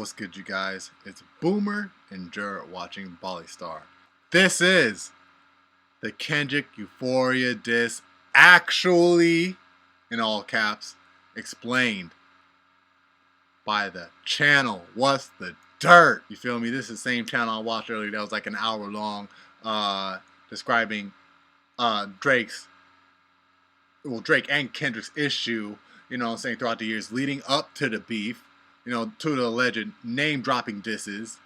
what's good, you guys? It's Boomer and Jer watching Bali Star. This is the Kendrick Euphoria diss, actually, in all caps, explained by the channel What's the Dirt. You feel me? This is the same channel I watched earlier that was like an hour long, describing Drake and Kendrick's issue, you know what I'm saying, throughout the years leading up to the beef, you know, to the alleged name-dropping disses.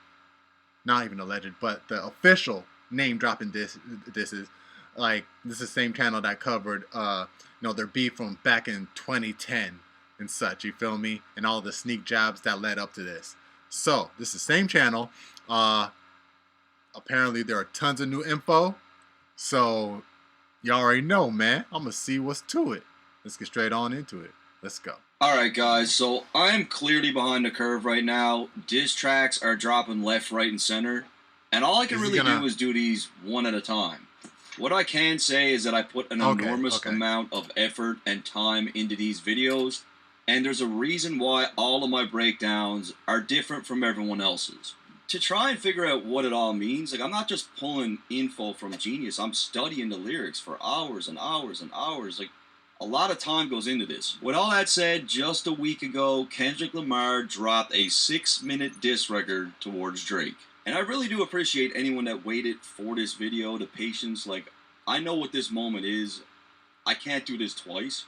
Not even alleged, but the official name-dropping disses. Like, this is the same channel that covered, you know, their beef from back in 2010 and such, you feel me? And all the sneak jabs that led up to this. So, this is the same channel. Apparently, there are tons of new info. So, y'all already know, man. I'm going to see what's to it. Let's get straight on into it. Let's go. Alright guys, so I'm clearly behind the curve right now. Diss tracks are dropping left, right, and center. And all I can really do is do these one at a time. What I can say is that I put an enormous amount of effort and time into these videos. And there's a reason why all of my breakdowns are different from everyone else's. To try and figure out what it all means, like, I'm not just pulling info from Genius. I'm studying the lyrics for hours and hours and hours. Like, a lot of time goes into this. With all that said, just a week ago, Kendrick Lamar dropped a 6-minute diss record towards Drake. And I really do appreciate anyone that waited for this video, the patience. Like, I know what this moment is. I can't do this twice,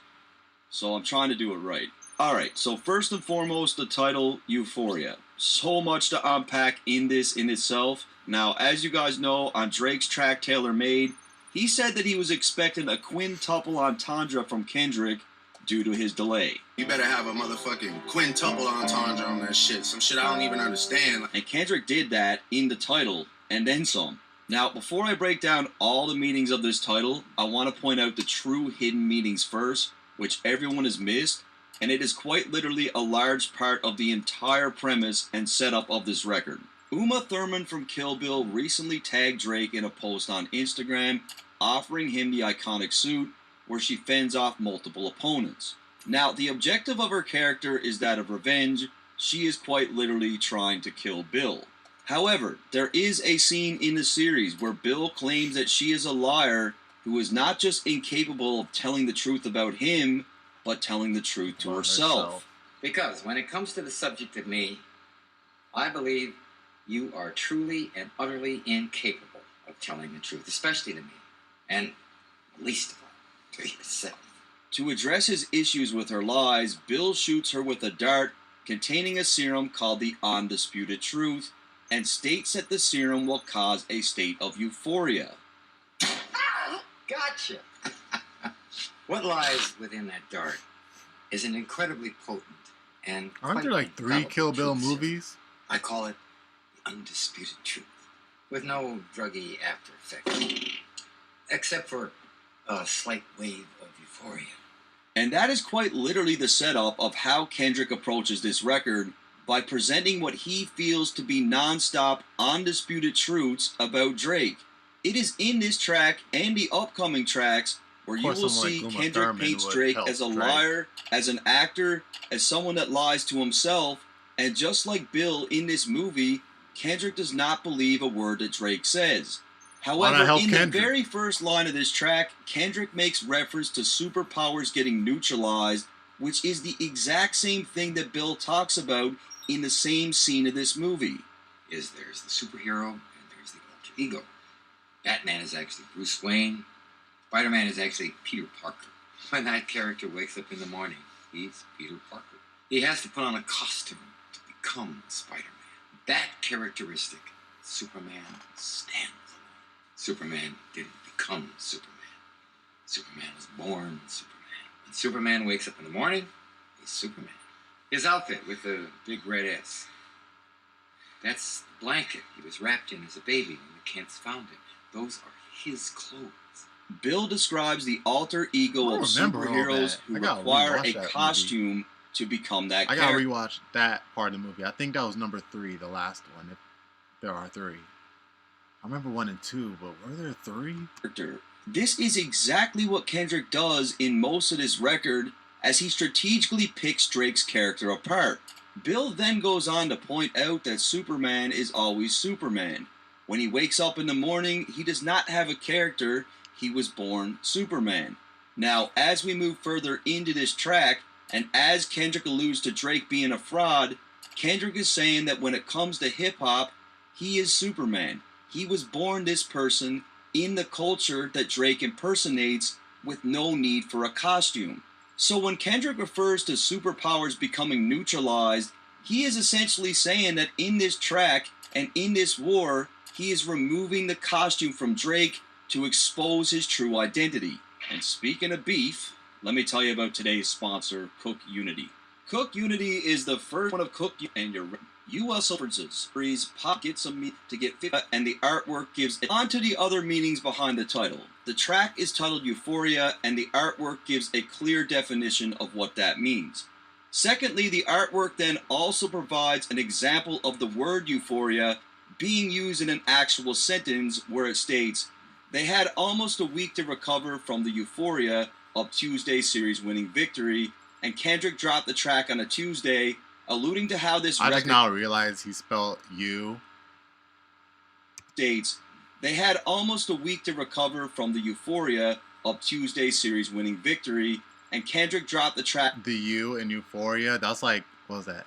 so I'm trying to do it right. Alright, so first and foremost, the title, Euphoria. So much to unpack in this in itself. Now, as you guys know, on Drake's track, Tailor Made, he said that he was expecting a quintuple entendre from Kendrick due to his delay. You better have a motherfucking quintuple entendre on that shit. Some shit I don't even understand. And Kendrick did that in the title, and then some. Now, before I break down all the meanings of this title, I want to point out the true hidden meanings first, which everyone has missed, and it is quite literally a large part of the entire premise and setup of this record. Uma Thurman from Kill Bill recently tagged Drake in a post on Instagram offering him the iconic suit where she fends off multiple opponents. Now, the objective of her character is that of revenge. She is quite literally trying to kill Bill. However, there is a scene in the series where Bill claims that she is a liar who is not just incapable of telling the truth about him, but telling the truth to herself. Because when it comes to the subject of me, I believe you are truly and utterly incapable of telling the truth, especially to me, and least of all, to yourself. To address his issues with her lies, Bill shoots her with a dart containing a serum called the Undisputed Truth, and states that the serum will cause a state of euphoria. Gotcha! What lies within that dart is an incredibly potent and aren't there like 3 Kill Bill movies? I call it the Undisputed Truth, with no druggy after effects, except for a slight wave of euphoria. And that is quite literally the setup of how Kendrick approaches this record by presenting what he feels to be non-stop, undisputed truths about Drake. It is in this track and the upcoming tracks where you will see Kendrick paints Drake as a liar, as an actor, as someone that lies to himself, and just like Bill in this movie, Kendrick does not believe a word that Drake says. However, in the very first line of this track, Kendrick makes reference to superpowers getting neutralized, which is the exact same thing that Bill talks about in the same scene of this movie. There's the superhero and there's the alter ego. Batman is actually Bruce Wayne. Spider-Man is actually Peter Parker. When that character wakes up in the morning, he's Peter Parker. He has to put on a costume to become Spider-Man. That characteristic, Superman stands alone. Superman didn't become Superman. Superman was born Superman. When Superman wakes up in the morning, he's Superman. His outfit with the big red S. That's the blanket he was wrapped in as a baby when the Kents found him. Those are his clothes. Bill describes the alter ego of superheroes who require a costume to become that character. I gotta rewatch that part of the movie. I think that was number 3, the last one, if there are 3. I remember 1 and 2, but were there 3? This is exactly what Kendrick does in most of this record, as he strategically picks Drake's character apart. Bill then goes on to point out that Superman is always Superman. When he wakes up in the morning, he does not have a character, he was born Superman. Now, as we move further into this track, and as Kendrick alludes to Drake being a fraud, Kendrick is saying that when it comes to hip-hop, he is Superman. He was born this person in the culture that Drake impersonates with no need for a costume. So when Kendrick refers to superpowers becoming neutralized, he is essentially saying that in this track and in this war, he is removing the costume from Drake to expose his true identity. And speaking of beef, let me tell you about today's sponsor, Cook Unity. Cook Unity is the first one of Cook and your U.S. references. Freeze, pop, get some meat to get fit, and the artwork gives it. On to the other meanings behind the title. The track is titled Euphoria, and the artwork gives a clear definition of what that means. Secondly, the artwork then also provides an example of the word euphoria being used in an actual sentence where it states, "They had almost a week to recover from the euphoria of Tuesday's series-winning victory, and Kendrick dropped the track on a Tuesday, alluding to how this I just now realized he spelled you. States, they had almost a week to recover from the euphoria of Tuesday's series-winning victory, and Kendrick dropped the track." The U in Euphoria, that's like, what was that?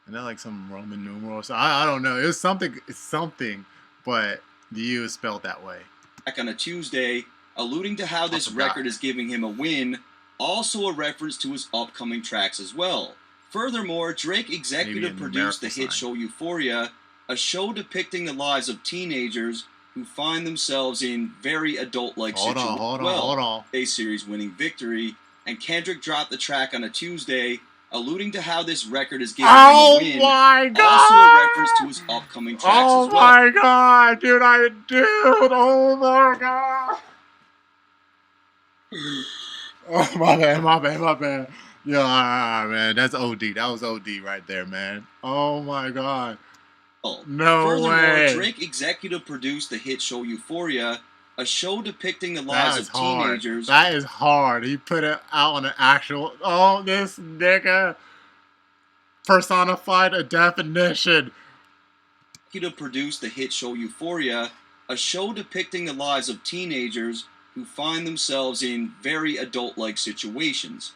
Isn't that like some Roman numeral? So I don't know. It's something, but the U is spelled that way. On a Tuesday, alluding to how this record is giving him a win, also a reference to his upcoming tracks as well. Furthermore, Drake executive produced the hit show Euphoria, a show depicting the lives of teenagers who find themselves in very adult-like situations. Hold on. A series-winning victory, and Kendrick dropped the track on a Tuesday, alluding to how this record is giving him a win. Oh my god! Also a reference to his upcoming tracks as well. Oh my god, dude! Oh my god! Oh my bad. Yeah, man, that's OD. That was OD right there, man. Oh my god. No Furthermore, way. Drake executive produced the hit show Euphoria, a show depicting the lives of teenagers. That is hard. He put it out on an actual. Oh, this nigga personified a definition. Executive produced the hit show Euphoria, a show depicting the lives of teenagers who find themselves in very adult-like situations.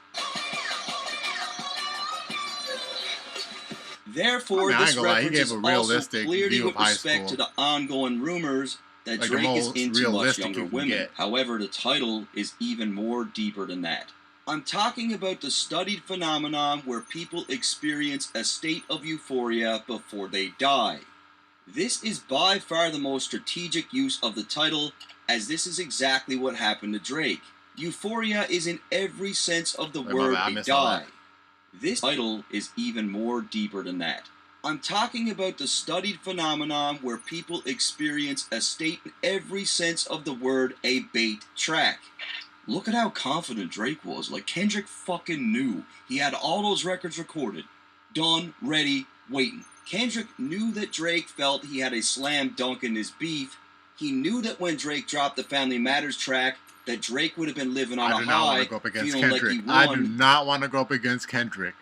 Therefore, this reference is also clearly with respect to the ongoing rumors that Drake is into much younger women. However, the title is even more deeper than that. I'm talking about the studied phenomenon where people experience a state of euphoria before they die. This is by far the most strategic use of the title, as this is exactly what happened to Drake. Euphoria is in every sense of the word a die. This title is even more deeper than that. I'm talking about the studied phenomenon where people experience a state in every sense of the word a bait track. Look at how confident Drake was. Like, Kendrick fucking knew. He had all those records recorded. Done, ready, waiting. Kendrick knew that Drake felt he had a slam dunk in his beef. He knew that when Drake dropped the Family Matters track, that Drake would have been living on a high, feeling like he won. I do not want to go up against Kendrick.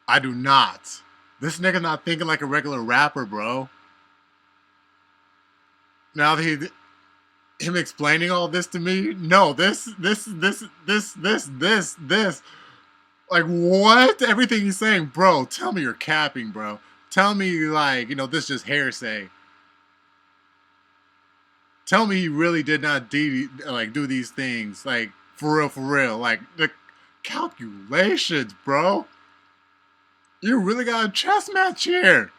I do not. This nigga not thinking like a regular rapper, bro. Now that him explaining all this to me, no, this. Like, what? Everything he's saying, bro, tell me you're capping, bro. Tell me, like, this is just hearsay. Tell me he really did not do these things, like, for real. Like, the calculations, bro. You really got a chess match here.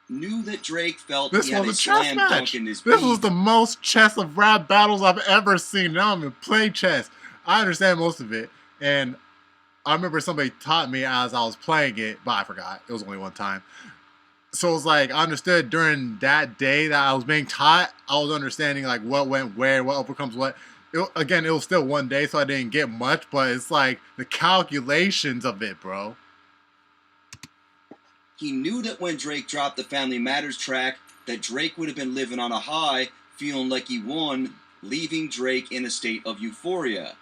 Knew that Drake felt this he had was a chess slam match. dunk in his This beef. was the most chess of rap battles I've ever seen. Now I'm gonna play chess. I understand most of it, and I remember somebody taught me as I was playing it, but I forgot. It was only one time. So it's like, I understood during that day that I was being taught, I was understanding like what went where, what overcomes what. It was still one day, so I didn't get much, but it's like the calculations of it, bro. He knew that when Drake dropped the Family Matters track, that Drake would have been living on a high, feeling like he won, leaving Drake in a state of euphoria.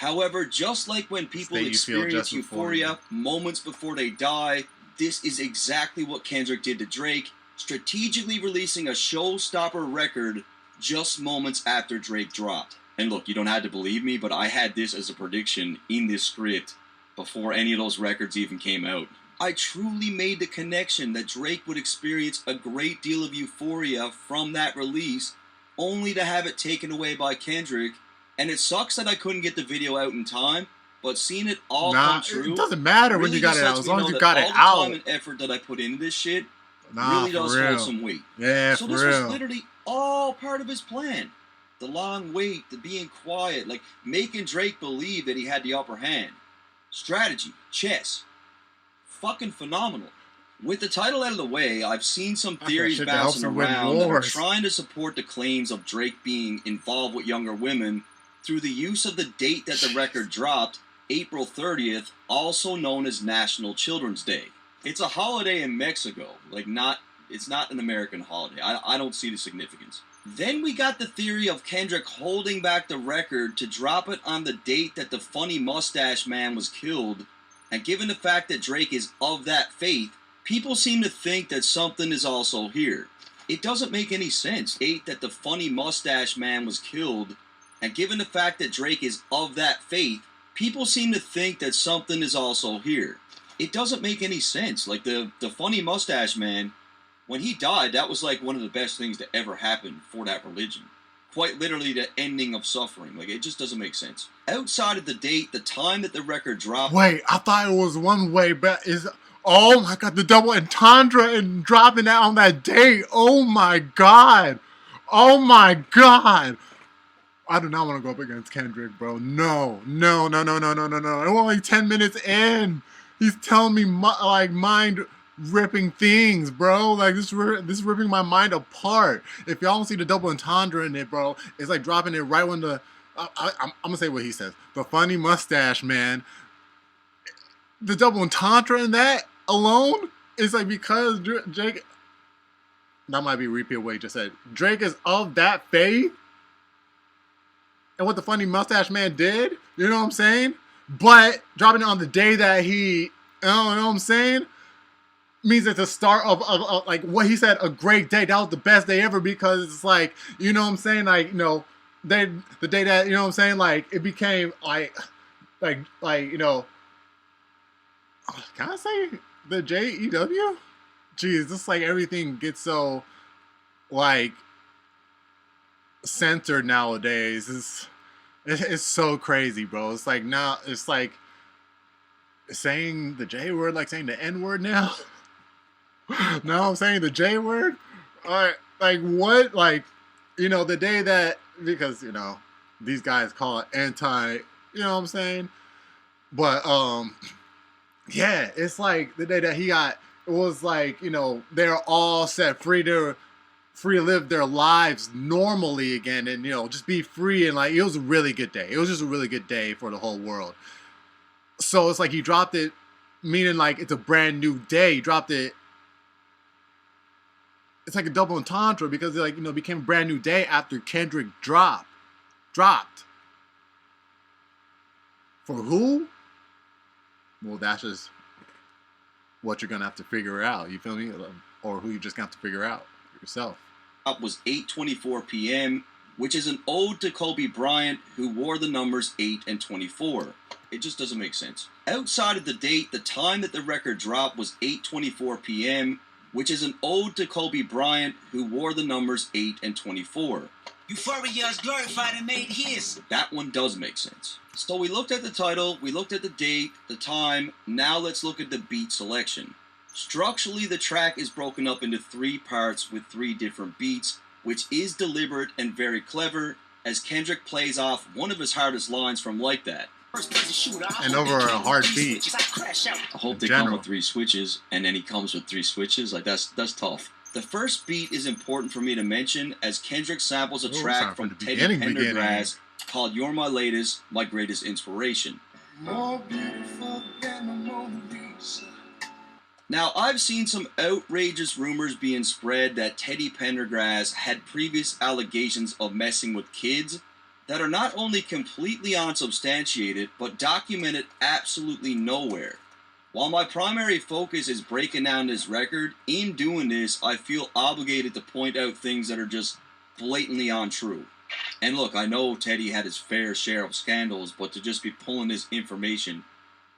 However, just like when people experience euphoria moments before they die, this is exactly what Kendrick did to Drake, strategically releasing a showstopper record just moments after Drake dropped. And look, you don't have to believe me, but I had this as a prediction in this script before any of those records even came out. I truly made the connection that Drake would experience a great deal of euphoria from that release, only to have it taken away by Kendrick. And it sucks that I couldn't get the video out in time, but seeing it all come true, it doesn't matter really when you got it out, as long as you got it out. All the time and effort that I put into this shit really does hold some weight. Yeah, so this was literally all part of his plan. The long wait, the being quiet, like making Drake believe that he had the upper hand. Strategy, chess. Fucking phenomenal. With the title out of the way, I've seen some theories bouncing around that are trying to support the claims of Drake being involved with younger women through the use of the date that the record dropped, April 30th, also known as National Children's Day. It's a holiday in Mexico, it's not an American holiday. I don't see the significance. Then we got the theory of Kendrick holding back the record to drop it on the date that the funny mustache man was killed, and given the fact that Drake is of that faith, people seem to think that something is also here. It doesn't make any sense. Date that the funny mustache man was killed, and given the fact that Drake is of that faith, people seem to think that something is also here. It doesn't make any sense. Like the funny mustache man, when he died, that was like one of the best things to ever happen for that religion. Quite literally the ending of suffering. Like, it just doesn't make sense. Outside of the date, the time that the record dropped... Wait, I thought it was one way back. Oh my god, the double entendre and dropping that on that date. Oh my god. Oh my god. I do not want to go up against Kendrick, bro. No. I'm only 10 minutes in. He's telling me, mind-ripping things, bro. Like, this is ripping my mind apart. If y'all don't see the double entendre in it, bro, it's like dropping it right when the... I'm going to say what he says. The funny mustache, man. The double entendre in that alone is like because Drake... That might be a repeat of what he just said. Drake is of that faith. And what the funny mustache man did, you know what I'm saying? But dropping it on the day that he, you know what I'm saying? Means it's the start of like what he said, a great day. That was the best day ever because it's like, you know what I'm saying? Like, you know, the day that, you know what I'm saying? Like, it became like, you know, can I say the JEW? Jeez, just like everything gets so, like, censored nowadays. It's so crazy, bro. It's like now, it's like saying the J word, like saying the N word now. Now I'm saying the J word. Alright, like what? Like, you know, the day that, because, you know, these guys call it anti, you know what I'm saying? But, yeah, it's like the day that he got, it was like, you know, they're all set free to live their lives normally again and, you know, just be free. And like, it was a really good day. It was just a really good day for the whole world. So it's like he dropped it, meaning like it's a brand new day. He dropped it. It's like a double entendre because it, like, you know, became a brand new day after Kendrick dropped. For who? Well, that's just what you're going to have to figure out. You feel me? Or who you're just going to have to figure out yourself. Up was 8:24 p.m., which is an ode to Kobe Bryant, who wore the numbers 8 and 24. It just doesn't make sense. Outside of the date, the time that the record dropped was 8:24 p.m., which is an ode to Kobe Bryant, who wore the numbers 8 and 24. Euphoria is glorified and made his. That one does make sense. So we looked at the title, we looked at the date, the time, now let's look at the beat selection. Structurally, the track is broken up into 3 parts with 3 different beats, which is deliberate and very clever, as Kendrick plays off one of his hardest lines from Like That. And over a hard beat. I hope they come with 3 switches, and then he comes with 3 switches. Like, that's tough. The first beat is important for me to mention, as Kendrick samples a track from Teddy Pendergrass called You're My Latest, My Greatest Inspiration. More beautiful than the Mona Lisa. Now, I've seen some outrageous rumors being spread that Teddy Pendergrass had previous allegations of messing with kids that are not only completely unsubstantiated, but documented absolutely nowhere. While my primary focus is breaking down this record, in doing this, I feel obligated to point out things that are just blatantly untrue. And look, I know Teddy had his fair share of scandals, but to just be pulling this information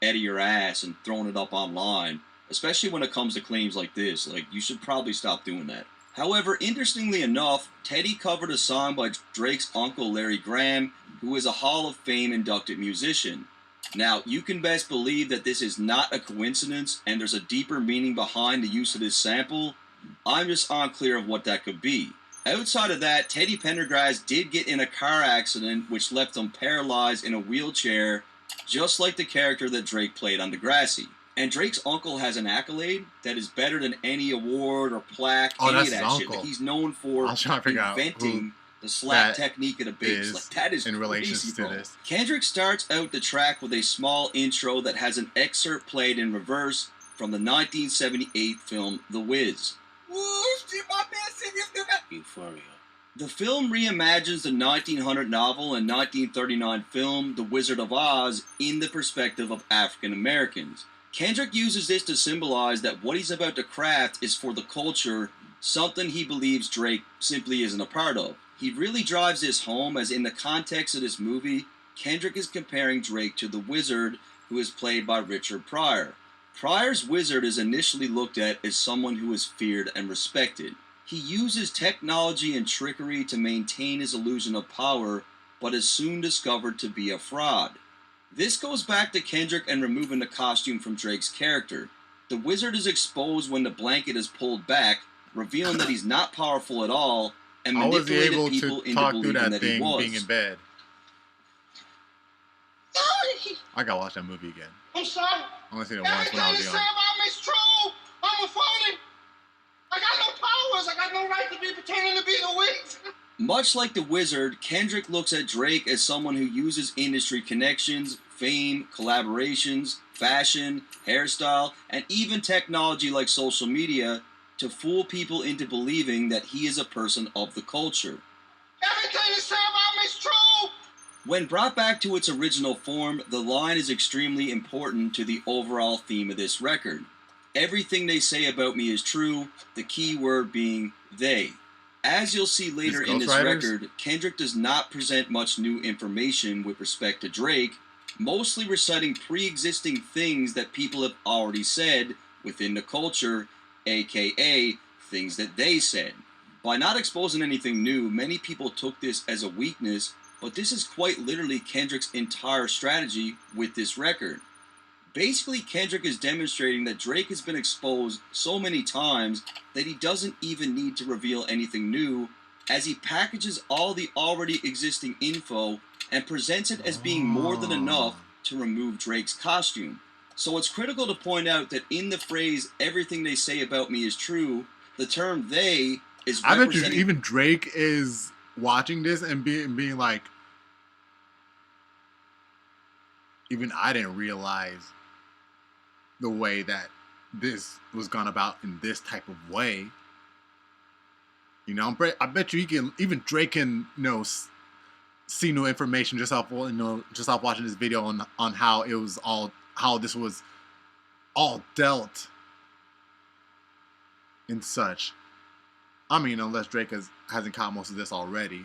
out of your ass and throwing it up online, especially when it comes to claims like this, like, you should probably stop doing that. However, interestingly enough, Teddy covered a song by Drake's uncle Larry Graham, who is a Hall of Fame inducted musician. Now, you can best believe that this is not a coincidence and there's a deeper meaning behind the use of this sample. I'm just unclear of what that could be. Outside of that, Teddy Pendergrass did get in a car accident which left him paralyzed in a wheelchair, just like the character that Drake played on Degrassi. And Drake's uncle has an accolade that is better than any award or plaque, any of that shit. Like, he's known for inventing the slap technique of the bass. Like, that is in relation to this. Kendrick starts out the track with a small intro that has an excerpt played in reverse from the 1978 film The Wiz. Euphoria. The film reimagines the 1900 novel and 1939 film The Wizard of Oz in the perspective of African Americans. Kendrick uses this to symbolize that what he's about to craft is for the culture, something he believes Drake simply isn't a part of. He really drives this home, as in the context of this movie, Kendrick is comparing Drake to the Wizard, who is played by Richard Pryor. Pryor's Wizard is initially looked at as someone who is feared and respected. He uses technology and trickery to maintain his illusion of power, but is soon discovered to be a fraud. This goes back to Kendrick and removing the costume from Drake's character. The Wizard is exposed when the blanket is pulled back, revealing that he's not powerful at all, and manipulated people into believing that he was. Being in bed. Sorry. I gotta watch that movie again. I'm sorry. I only seen it once when I was young. It's true. I'm a phony. I got no powers. I got no right to be pretending to be the Wiz. Much like the Wizard, Kendrick looks at Drake as someone who uses industry connections, fame, collaborations, fashion, hairstyle, and even technology like social media to fool people into believing that he is a person of the culture. Everything you say about me is true. When brought back to its original form, the line is extremely important to the overall theme of this record. Everything they say about me is true, the key word being they. As you'll see later in this record, Kendrick does not present much new information with respect to Drake, mostly reciting pre-existing things that people have already said within the culture, aka things that they said. By not exposing anything new, many people took this as a weakness, but this is quite literally Kendrick's entire strategy with this record. Basically, Kendrick is demonstrating that Drake has been exposed so many times that he doesn't even need to reveal anything new, as he packages all the already existing info and presents it as being more than enough to remove Drake's costume. So it's critical to point out that in the phrase, everything they say about me is true, the term they is representing... I bet you even Drake is watching this and being like, even I didn't realize the way that this was gone about in this type of way. You know, I bet you he can, even Drake can, you know, see new information just off watching this video on how it was all, how this was all dealt and such. I mean, unless Drake hasn't caught most of this already.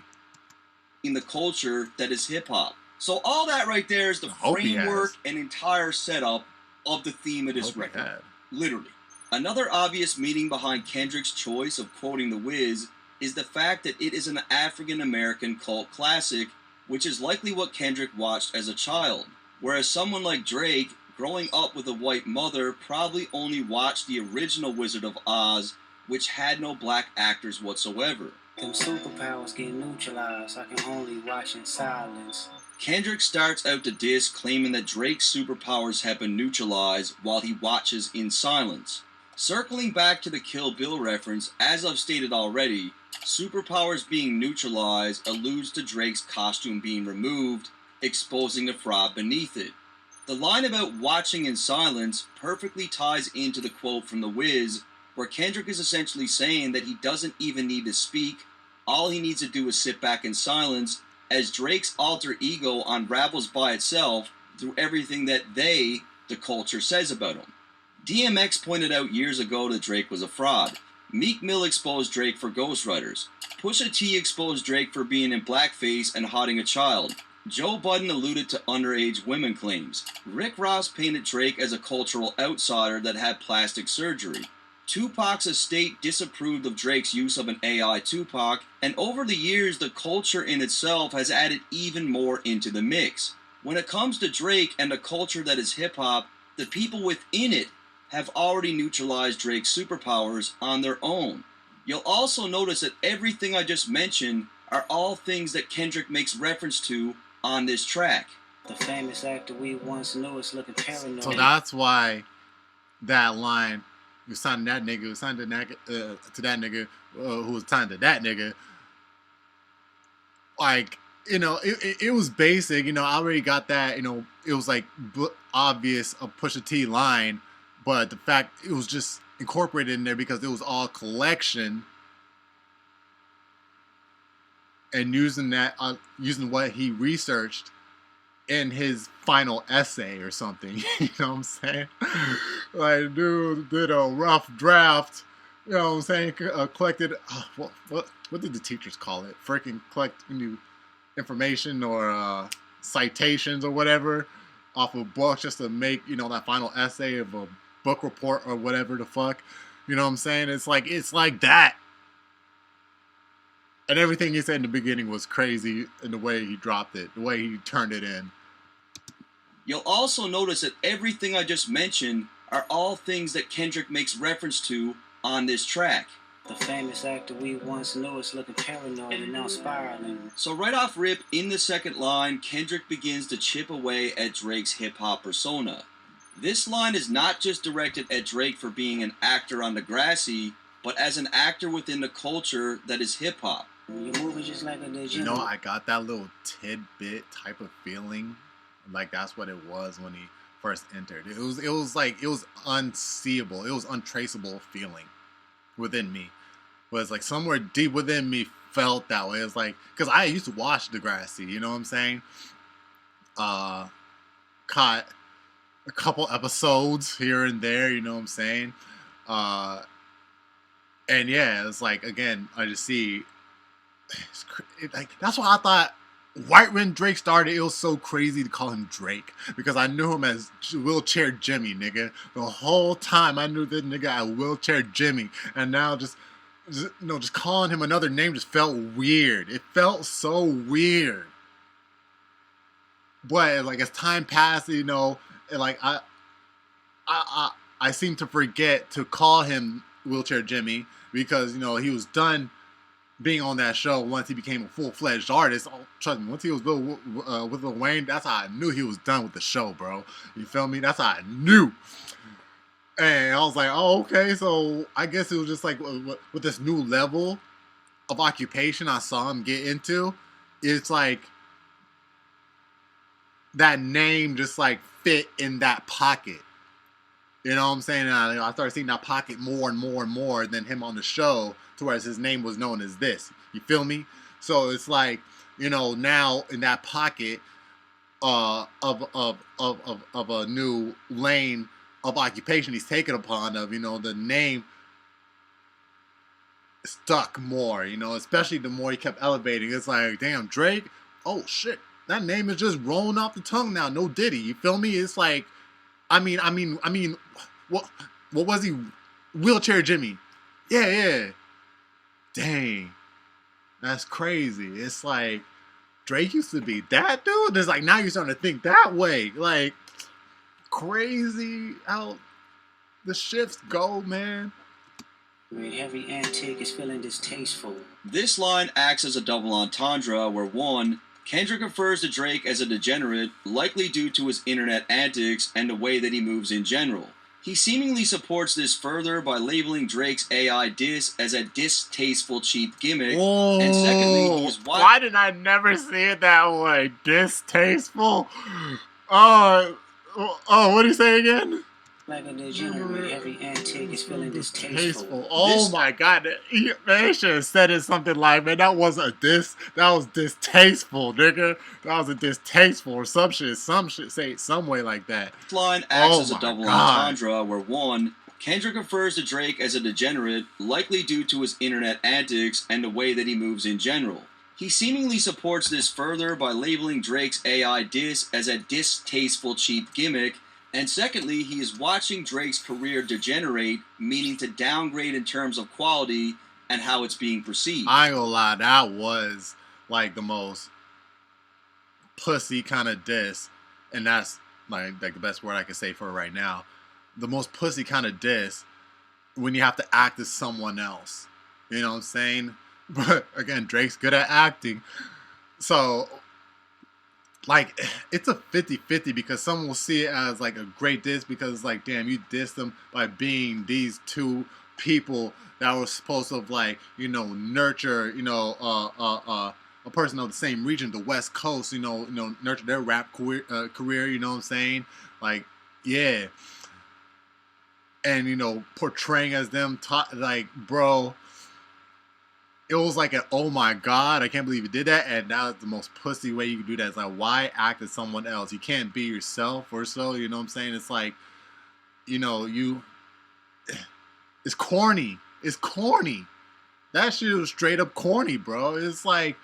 In the culture that is hip-hop. So all that right there is the framework and entire setup of the theme of this record. Literally. Another obvious meaning behind Kendrick's choice of quoting The Wiz is the fact that it is an African-American cult classic, which is likely what Kendrick watched as a child. Whereas someone like Drake, growing up with a white mother, probably only watched the original Wizard of Oz, which had no black actors whatsoever. Them superpowers get neutralized. I can only watch in silence. Kendrick starts out the diss claiming that Drake's superpowers have been neutralized while he watches in silence. Circling back to the Kill Bill reference, as I've stated already, superpowers being neutralized alludes to Drake's costume being removed, exposing the fraud beneath it. The line about watching in silence perfectly ties into the quote from The Wiz, where Kendrick is essentially saying that he doesn't even need to speak, all he needs to do is sit back in silence, as Drake's alter ego unravels by itself through everything that they, the culture, says about him. DMX pointed out years ago that Drake was a fraud. Meek Mill exposed Drake for ghostwriters. Pusha T exposed Drake for being in blackface and hotting a child. Joe Budden alluded to underage women claims. Rick Ross painted Drake as a cultural outsider that had plastic surgery. Tupac's estate disapproved of Drake's use of an AI Tupac, and over the years the culture in itself has added even more into the mix. When it comes to Drake and the culture that is hip-hop, the people within it have already neutralized Drake's superpowers on their own. You'll also notice that everything I just mentioned are all things that Kendrick makes reference to on this track. The famous actor we once knew is looking paranoid. So that's why that line, you signed that nigga, you signed to that nigga, who was signed to that nigga. Like, you know, it was basic. You know, I already got that. You know, it was like obvious a Pusha T line, but the fact it was just incorporated in there because it was all collection. And using that, using what he researched in his final essay or something, you know what I'm saying? Like, dude did a rough draft, you know what I'm saying? Collected, what did the teachers call it? Freaking collect new information or citations or whatever off of books just to make, you know, that final essay of a book report or whatever the fuck. You know what I'm saying? It's like that. And everything he said in the beginning was crazy in the way he dropped it, the way he turned it in. You'll also notice that everything I just mentioned are all things that Kendrick makes reference to on this track. The famous actor we once knew is looking paranoid and now spiraling. So right off rip, in the second line, Kendrick begins to chip away at Drake's hip-hop persona. This line is not just directed at Drake for being an actor on Degrassi, but as an actor within the culture that is hip-hop. You're moving just like a degenerate. You know, I got that little tidbit type of feeling, like that's what it was when he first entered. It was like, it was unseeable, it was untraceable feeling within me. It was like somewhere deep within me felt that way. It was like, because I used to watch Degrassi, you know what I'm saying? Caught a couple episodes here and there, you know what I'm saying? And yeah, it's like, again, I just see. Like, that's why I thought right when Drake started, it was so crazy to call him Drake, because I knew him as Wheelchair Jimmy, nigga. The whole time I knew this nigga as Wheelchair Jimmy, and now just calling him another name just felt weird. It felt so weird. But like as time passed, you know, like I seem to forget to call him Wheelchair Jimmy, because, you know, he was done being on that show once he became a full-fledged artist. Oh, trust me, once he was with Lil Wayne, that's how I knew he was done with the show, bro. You feel me? That's how I knew. And I was like, oh, okay, so I guess it was just like with this new level of occupation I saw him get into, it's like that name just like fit in that pocket. You know what I'm saying? And I started seeing that pocket more and more and more than him on the show, to where his name was known as this. You feel me? So it's like, you know, now in that pocket of a new lane of occupation he's taken upon of, you know, the name stuck more, you know, especially the more he kept elevating. It's like, damn, Drake, oh shit, that name is just rolling off the tongue now. No Diddy, you feel me? It's like, I mean, what was he? Wheelchair Jimmy. Yeah. Dang. That's crazy. It's like, Drake used to be that dude? It's like, now you're starting to think that way. Like, crazy how the shifts go, man. Every antique is feeling distasteful. This line acts as a double entendre where, one, Kendrick refers to Drake as a degenerate, likely due to his internet antics and the way that he moves in general. He seemingly supports this further by labeling Drake's AI diss as a distasteful, cheap gimmick. Whoa. And secondly, he's why did I never see it that way? Distasteful? Oh, what do you say again? Like a degenerate, every antic is feeling distasteful. Oh my god, they should have said it something like, man, that wasn't a diss, that was distasteful, nigga. That was a distasteful or some shit say it some way like that. This line acts as a double entendre where one, Kendrick refers to Drake as a degenerate, likely due to his internet antics and the way that he moves in general. He seemingly supports this further by labeling Drake's AI diss as a distasteful cheap gimmick. And secondly, he is watching Drake's career degenerate, meaning to downgrade in terms of quality and how it's being perceived. I ain't gonna lie, that was like the most pussy kind of diss, and that's like the best word I can say for it right now. The most pussy kind of diss when you have to act as someone else. You know what I'm saying? But again, Drake's good at acting. So like, it's a 50-50 because some will see it as like a great diss because it's like, damn, you dissed them by being these two people that were supposed to like, you know, nurture, you know, a person of the same region, the West Coast, you know, nurture their rap career, you know what I'm saying? Like, yeah. And, you know, portraying as them, like, bro, it was like an, oh my god, I can't believe you did that, and that was the most pussy way you could do that. It's like, why act as someone else? You can't be yourself or so, you know what I'm saying? It's like, you know, it's corny. It's corny. That shit was straight up corny, bro. It's like,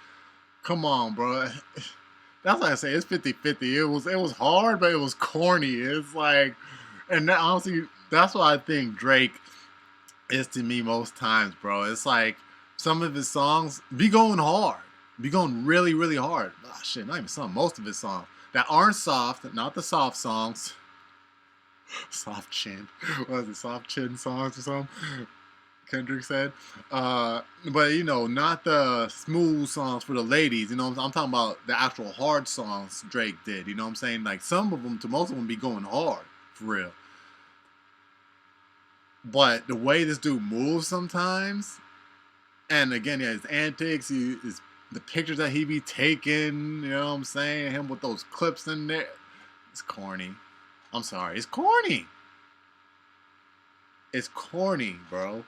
come on, bro. That's why I say it's 50-50. It was hard, but it was corny. It's like, and that, honestly, that's what I think Drake is to me most times, bro. It's like, some of his songs be going hard. Be going really, really hard. Oh, shit, not even some. Most of his songs that aren't soft, not the soft songs. Soft chin. What was it? Soft chin songs or something? Kendrick said. But, you know, not the smooth songs for the ladies. You know, I'm talking about the actual hard songs Drake did. You know what I'm saying? Like, some of them, to most of them, be going hard. For real. But the way this dude moves sometimes... And again, yeah, his antics, the pictures that he be taking, you know what I'm saying? Him with those clips in there. It's corny. I'm sorry. It's corny. It's corny, bro.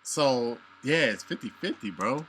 So, yeah, it's 50-50, bro.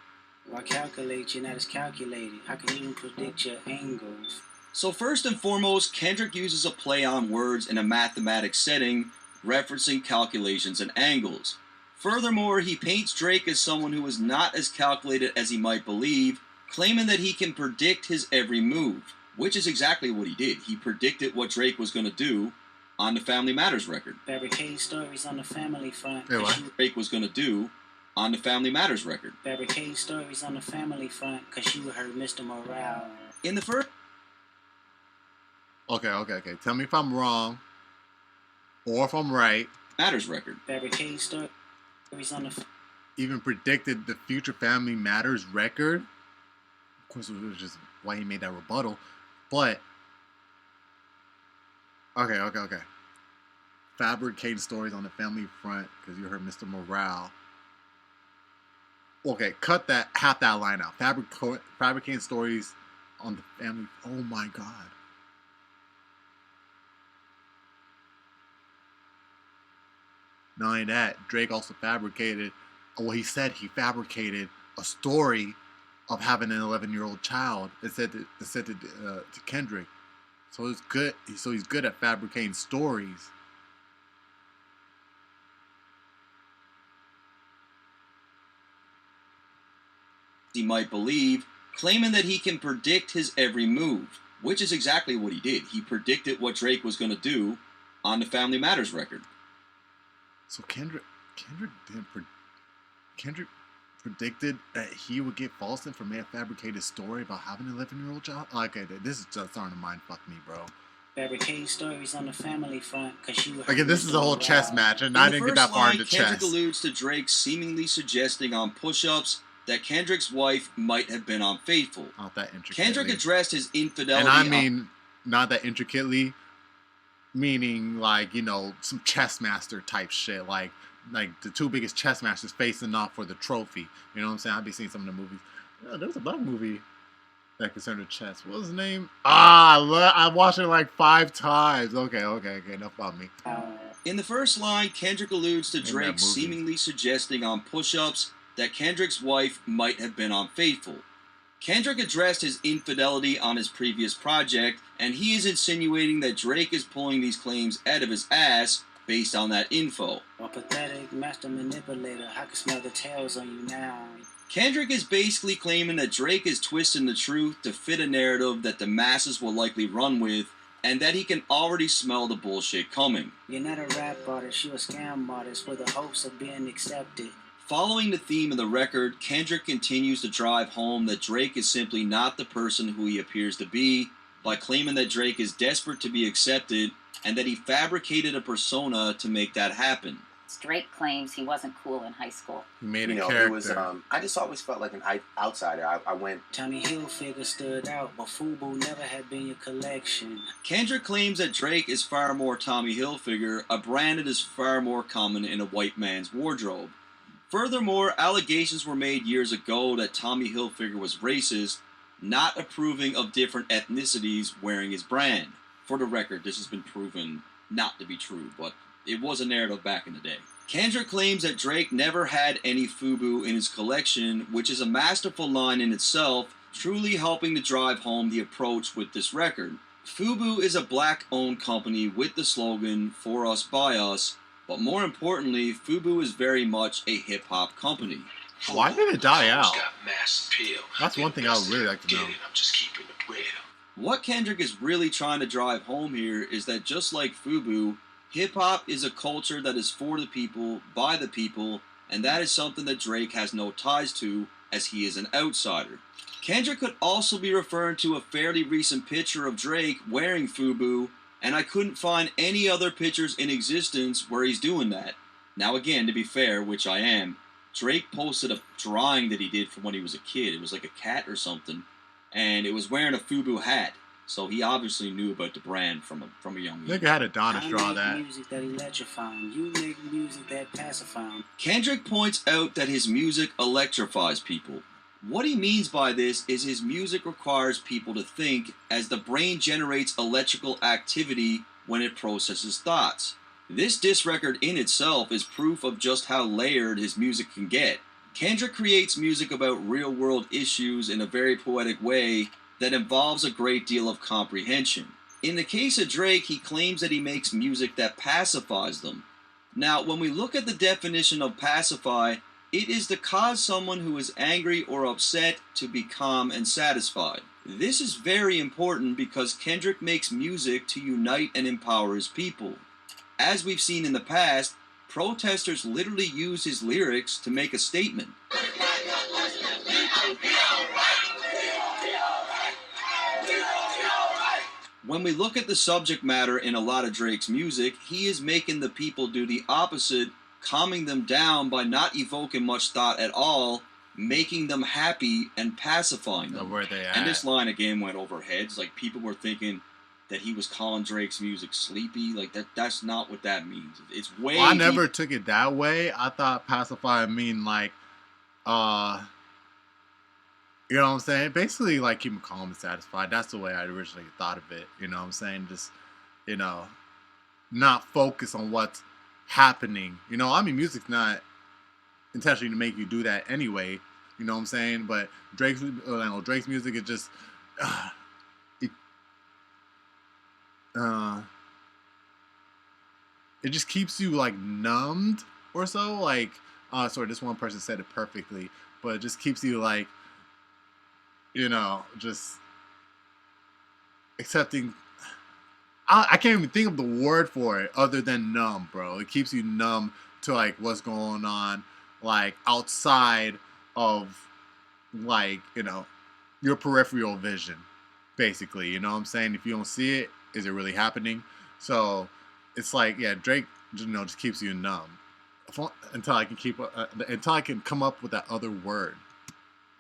Why calculate? You're not as calculated. I can even predict your angles. So first and foremost, Kendrick uses a play on words in a mathematics setting, referencing calculations and angles. Furthermore, he paints Drake as someone who is not as calculated as he might believe, claiming that he can predict his every move, which is exactly what he did. He predicted what Drake was going to do on the Family Matters record. Fabricate stories on the family front. Hey, what? Drake was going to do on the Family Matters record. Fabricate stories on the family front because you heard Mr. Morale. In the first... Okay. Tell me if I'm wrong or if I'm right. Matters record. Fabricate stories on the... Even predicted the future Family Matters record. Of course, it was just why he made that rebuttal. But, okay. Fabricating stories on the family front because you heard Mr. Morale. Okay, cut that, half that line out. Fabricating stories on the family. Oh my god. Not only that, Drake also fabricated, well, he said he fabricated a story of having an 11-year-old child. It said to Kendrick. So it's good. So he's good at fabricating stories. He might believe, claiming that he can predict his every move, which is exactly what he did. He predicted what Drake was going to do on the Family Matters record. So Kendrick predicted that he would get false information, and fabricate a story about having an 11-year-old child. Okay, this is just starting to mind fuck me, bro. Fabricate stories on the family front because you heard again, this is a whole chess match, and I didn't get that far into chess. Kendrick alludes to Drake seemingly suggesting on push-ups that Kendrick's wife might have been unfaithful. Not that intricately. Kendrick addressed his infidelity. And I mean, not that intricately, meaning like, you know, some chess master type shit. Like the two biggest chess masters facing off for the trophy. You know what I'm saying? I've been seeing some of the movies. There was a black movie. that concerned with chess. What was his name? I watched it like 5 times. Okay. Enough about me. In the first line, Kendrick alludes to Drake seemingly suggesting on push-ups that Kendrick's wife might have been unfaithful. Kendrick addressed his infidelity on his previous project, and he is insinuating that Drake is pulling these claims out of his ass based on that info. A pathetic master manipulator, I can smell the tails on you now. Kendrick is basically claiming that Drake is twisting the truth to fit a narrative that the masses will likely run with, and that he can already smell the bullshit coming. You're not a rap artist, you're a scam artist with the hopes of being accepted. Following the theme of the record, Kendrick continues to drive home that Drake is simply not the person who he appears to be, by claiming that Drake is desperate to be accepted, and that he fabricated a persona to make that happen. Drake claims he wasn't cool in high school. He made a character. It was, I just always felt like an outsider. I went... Tommy Hilfiger stood out, but FUBU never had been your collection. Kendrick claims that Drake is far more Tommy Hilfiger, a brand that is far more common in a white man's wardrobe. Furthermore, allegations were made years ago that Tommy Hilfiger was racist, not approving of different ethnicities wearing his brand. For the record, this has been proven not to be true, but it was a narrative back in the day. Kendrick claims that Drake never had any FUBU in his collection, which is a masterful line in itself, truly helping to drive home the approach with this record. FUBU is a black-owned company with the slogan, "For Us, By Us," but more importantly, FUBU is very much a hip-hop company. Why did it die out? Got mass appeal. That's one thing I would really like to know. I'm just keeping it real. What Kendrick is really trying to drive home here is that just like FUBU, hip-hop is a culture that is for the people, by the people, and that is something that Drake has no ties to, as he is an outsider. Kendrick could also be referring to a fairly recent picture of Drake wearing FUBU, and I couldn't find any other pictures in existence where he's doing that. Now again, to be fair, which I am, Drake posted a drawing that he did from when he was a kid. It was like a cat or something, and it was wearing a FUBU hat. So he obviously knew about the brand from a young age. Nigga had Adonis draw that. Music that electrify him. You make music that pacify him. Kendrick points out that his music electrifies people. What he means by this is his music requires people to think, as the brain generates electrical activity when it processes thoughts. This diss record in itself is proof of just how layered his music can get. Kendrick creates music about real-world issues in a very poetic way that involves a great deal of comprehension. In the case of Drake, he claims that he makes music that pacifies them. Now, when we look at the definition of pacify, it is to cause someone who is angry or upset to be calm and satisfied. This is very important because Kendrick makes music to unite and empower his people. As we've seen in the past, protesters literally use his lyrics to make a statement. When we look at the subject matter in a lot of Drake's music, he is making the people do the opposite, calming them down by not evoking much thought at all, making them happy and pacifying them. Where they at? And this line again went over heads. Like, people were thinking that he was calling Drake's music sleepy. Like, that's not what that means. It's way I never took it that way. I thought pacify mean like, you know what I'm saying? Basically, like, keep him calm and satisfied. That's the way I originally thought of it. You know what I'm saying? Just, you know, not focus on what's happening. You know, I mean, music's not intentionally to make you do that anyway. You know what I'm saying? But Drake's music is just, it just keeps you, like, numbed or so. Like, sorry, this one person said it perfectly. But it just keeps you, like, you know, just accepting. I can't even think of the word for it other than numb, bro. It keeps you numb to, like, what's going on, like, outside of, like, you know, your peripheral vision, basically. You know what I'm saying? If you don't see it, is it really happening? So it's like, yeah, Drake, you know, just keeps you numb until I can come up with that other word.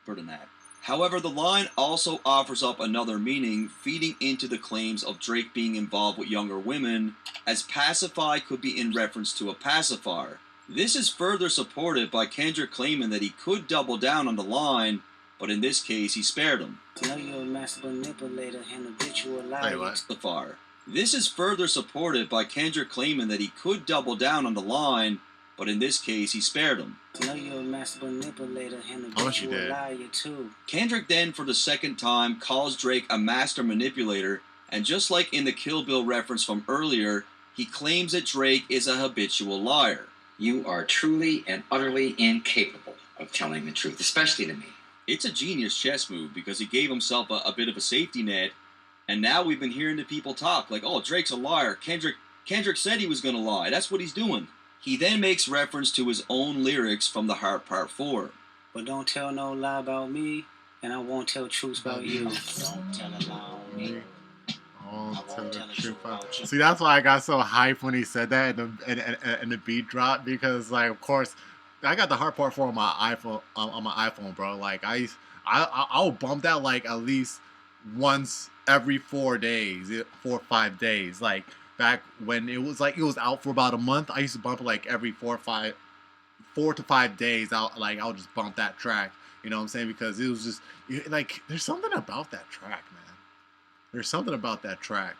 Better than that. However, the line also offers up another meaning, feeding into the claims of Drake being involved with younger women, as pacify could be in reference to a pacifier. This is further supported by Kendrick claiming that he could double down on the line, but in this case, he spared him. I know you're a master manipulator and habitual liar. Wait, what? The far. This is further supported by Kendrick claiming that he could double down on the line, but in this case, he spared him. I know you're a master manipulator and How much you habitual did? liar too. Kendrick then, for the second time, calls Drake a master manipulator, and just like in the Kill Bill reference from earlier, he claims that Drake is a habitual liar. You are truly and utterly incapable of telling the truth, especially to me. It's a genius chess move because he gave himself a bit of a safety net, and now we've been hearing the people talk like, oh, Drake's a liar. Kendrick said he was going to lie. That's what he's doing. He then makes reference to his own lyrics from The Heart Part 4. But don't tell no lie about me, and I won't tell truths about you. Don't tell a lie on me. See, that's why I got so hyped when he said that and the beat dropped, because like, of course, I got the Heart Part 4 on my iPhone, bro. Like I'll bump that like at least once every 4 days, 4 or 5 days. Like back when it was out for about a month, I used to bump it like every 4 to 5 days. I'll just bump that track. You know what I'm saying? Because it was just like, there's something about that track, man. There's something about that track.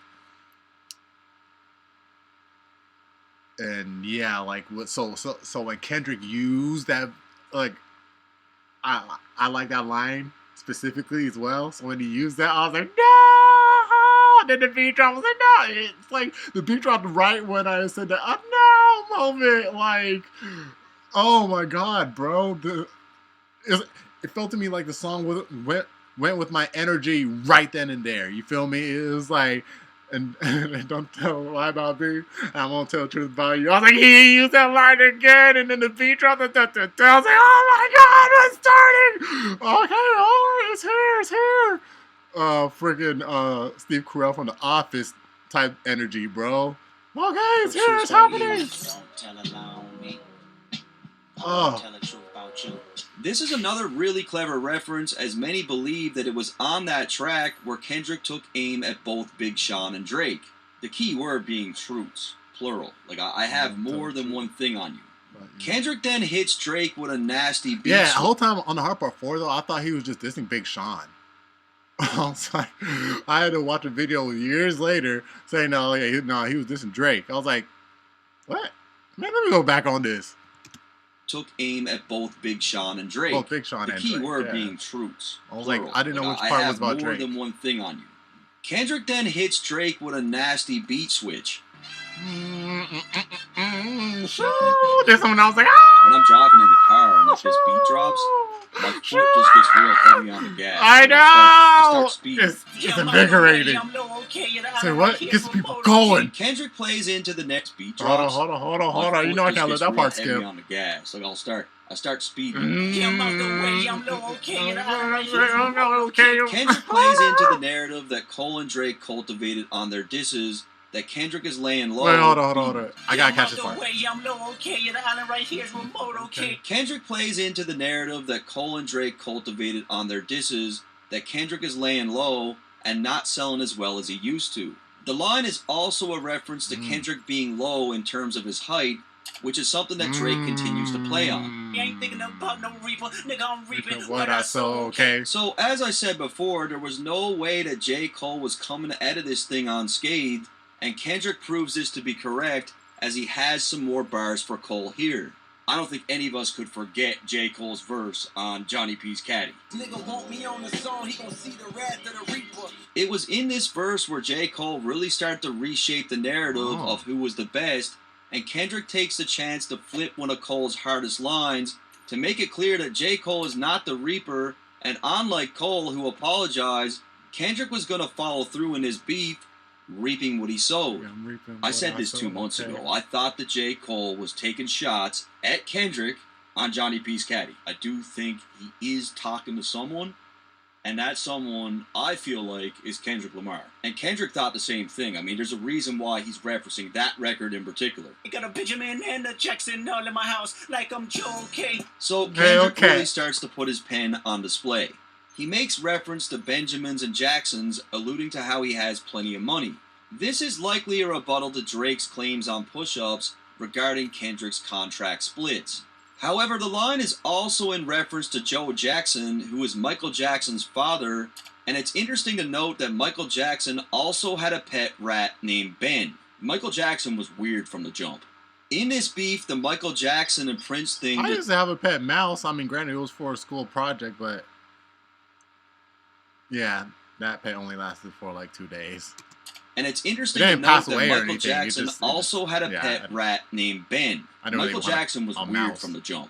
And yeah, like so when Kendrick used that, like I like that line specifically as well. So when he used that, I was like, no. Then the beat drop, I was like, no. It's like the beat dropped right when I said that no moment. Like, oh my god, bro. It felt to me like the song went with my energy right then and there. You feel me? It was like, and don't tell a lie about me, I won't tell the truth about you. I was like, he used that line again, and then the beat dropped. I was like, oh my god, what's starting? Okay, oh, it's here. Freaking Steve Carell from The Office type energy, bro. Okay, it's here, it's happening. Don't tell a lie on me. Oh. Tell the truth about you. This is another really clever reference, as many believe that it was on that track where Kendrick took aim at both Big Sean and Drake. The key word being truths, plural. Like, I have more than one thing on you. Kendrick then hits Drake with a nasty beat. Yeah, the whole time on the Heart Part 4, though, I thought he was just dissing Big Sean. I was like, I had to watch a video years later saying, he was dissing Drake. I was like, what? Man, let me go back on this. Took aim at both Big Sean and Drake. Both Big Sean and Drake. The key word being truths. I was plural. like, I didn't know which part was about Drake. I have more than one thing on you. Kendrick then hits Drake with a nasty beat switch. This one I was like, ah! When I'm driving in the car and if this beat drops, my foot just gets real heavy on the gas. I know! I start speeding. It's invigorating. Say what? Gets people going. Kendrick plays into the next beat drops. Hold on. You know I can't let that part skip. On the gas. Like I start speeding. Kendrick plays into the narrative that Cole and Drake cultivated on their disses, that Kendrick is laying low. Wait, hold on. I gotta catch this part. Kendrick plays into the narrative that Cole and Drake cultivated on their disses, that Kendrick is laying low and not selling as well as he used to. The line is also a reference to Kendrick being low in terms of his height, which is something that Drake continues to play on. Ain't thinking about no reaper, nigga, I'm reaping what I sow, okay? So, as I said before, there was no way that J. Cole was coming out of this thing unscathed, and Kendrick proves this to be correct, as he has some more bars for Cole here. I don't think any of us could forget J. Cole's verse on Johnny P's Caddy. Nigga want me on the song, he gon' see the wrath of the reaper. It was in this verse where J. Cole really started to reshape the narrative of who was the best, and Kendrick takes the chance to flip one of Cole's hardest lines to make it clear that J. Cole is not the Reaper, and unlike Cole, who apologized, Kendrick was going to follow through in his beef, reaping what he sowed. I said this 2 months ago. I thought that J. Cole was taking shots at Kendrick on Johnny P's Caddy. I do think he is talking to someone, and that someone, I feel like, is Kendrick Lamar. And Kendrick thought the same thing. I mean, there's a reason why he's referencing that record in particular. You got a Benjamin and a Jackson all in my house like I'm Joe K. So Kendrick really starts to put his pen on display. He makes reference to Benjamins and Jacksons, alluding to how he has plenty of money. This is likely a rebuttal to Drake's claims on push-ups regarding Kendrick's contract splits. However, the line is also in reference to Joe Jackson, who is Michael Jackson's father, and it's interesting to note that Michael Jackson also had a pet rat named Ben. Michael Jackson was weird from the jump. In this beef, the Michael Jackson and Prince thing... I used to have a pet mouse. I mean, granted, it was for a school project, but... yeah, that pet only lasted for like 2 days. And it's interesting to note that Michael Jackson also had a yeah, pet rat named Ben. Michael Jackson was weird from the jump.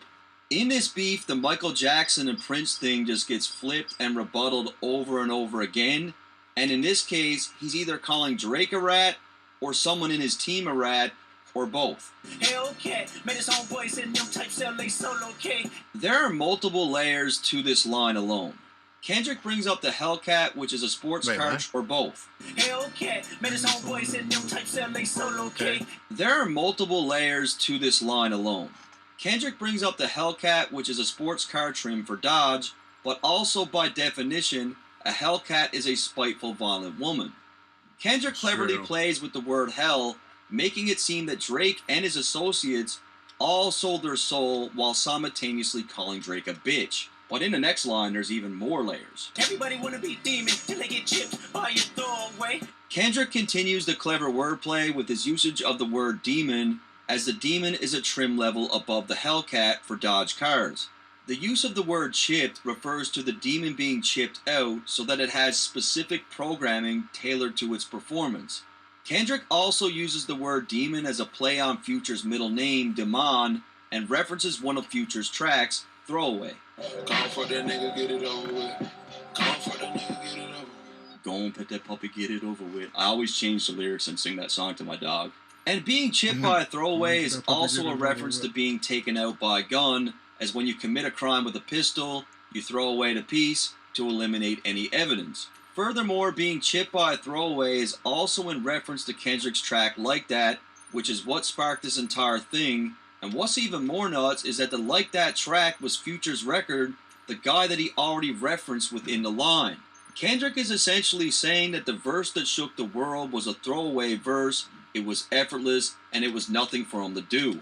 In this beef, the Michael Jackson and Prince thing just gets flipped and rebutted over and over again. And in this case, he's either calling Drake a rat, or someone in his team a rat, or both. There are multiple layers to this line alone. Kendrick brings up the Hellcat, which is a sports car, or both. There are multiple layers to this line alone. Kendrick brings up the Hellcat, which is a sports car trim for Dodge, but also by definition, a Hellcat is a spiteful, violent woman. Kendrick cleverly plays with the word hell, making it seem that Drake and his associates all sold their soul while simultaneously calling Drake a bitch. But in the next line, there's even more layers. Everybody wanna be demon till they get chipped by your throwaway. Kendrick continues the clever wordplay with his usage of the word demon, as the demon is a trim level above the Hellcat for Dodge cars. The use of the word chipped refers to the demon being chipped out so that it has specific programming tailored to its performance. Kendrick also uses the word demon as a play on Future's middle name, Demon, and references one of Future's tracks, Throwaway. Come for that nigga, get it over with. Come for that nigga, get it over with. Go and pet that puppy, get it over with. I always change the lyrics and sing that song to my dog. And being chipped by a throwaway is also a reference to being taken out by a gun, as when you commit a crime with a pistol, you throw away the piece to eliminate any evidence. Furthermore, being chipped by a throwaway is also in reference to Kendrick's track Like That, which is what sparked this entire thing. And what's even more nuts is that the Like That track was Future's record, the guy that he already referenced within the line. Kendrick is essentially saying that the verse that shook the world was a throwaway verse, it was effortless, and it was nothing for him to do.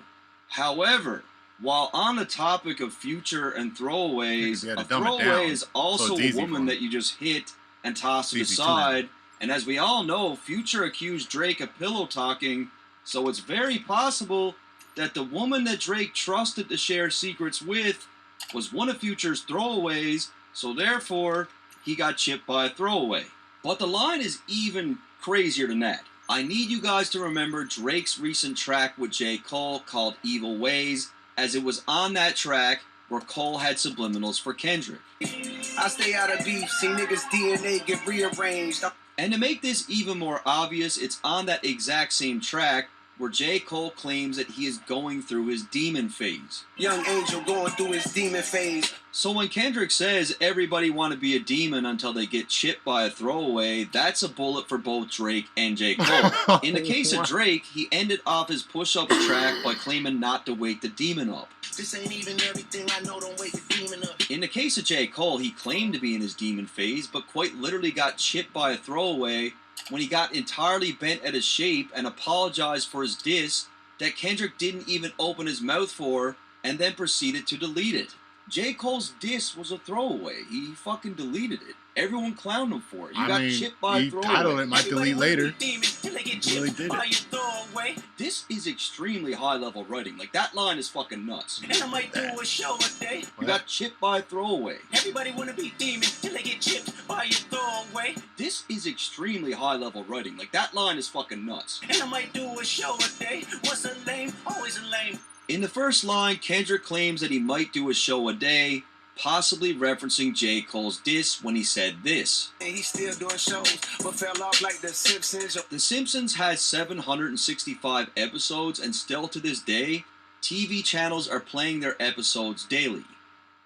However, while on the topic of Future and throwaways, a throwaway is also a woman that you just hit and toss to the side. And as we all know, Future accused Drake of pillow talking, so it's very possible that the woman that Drake trusted to share secrets with was one of Future's throwaways, so therefore, he got chipped by a throwaway. But the line is even crazier than that. I need you guys to remember Drake's recent track with J. Cole called Evil Ways, as it was on that track where Cole had subliminals for Kendrick. I stay out of beef, see niggas' DNA get rearranged. And to make this even more obvious, it's on that exact same track where J. Cole claims that he is going through his demon phase. Young Angel going through his demon phase. So when Kendrick says everybody want to be a demon until they get chipped by a throwaway, that's a bullet for both Drake and J. Cole. In the case of Drake, he ended off his push-ups track by claiming not to wake the demon up. This ain't even everything I know, don't wake the demon up. In the case of J. Cole, he claimed to be in his demon phase, but quite literally got chipped by a throwaway when he got entirely bent out of shape and apologized for his diss that Kendrick didn't even open his mouth for, and then proceeded to delete it. J. Cole's diss was a throwaway. He fucking deleted it. Everyone clowned him for it. You got chipped by a throwaway. He titled it, might delete later. He really did it. This is extremely high-level writing. Like, that line is fucking nuts. And I might do a show a day. You got chipped by a throwaway. Everybody wanna be demon till they get chipped by your throwaway. This is extremely high-level writing. Like, that line is fucking nuts. And I might do a show a day. Once a lame, always a lame. In the first line, Kendrick claims that he might do a show a day, possibly referencing J. Cole's diss when he said this. And he's still doing shows, but fell off like The Simpsons. The Simpsons has 765 episodes, and still to this day, TV channels are playing their episodes daily.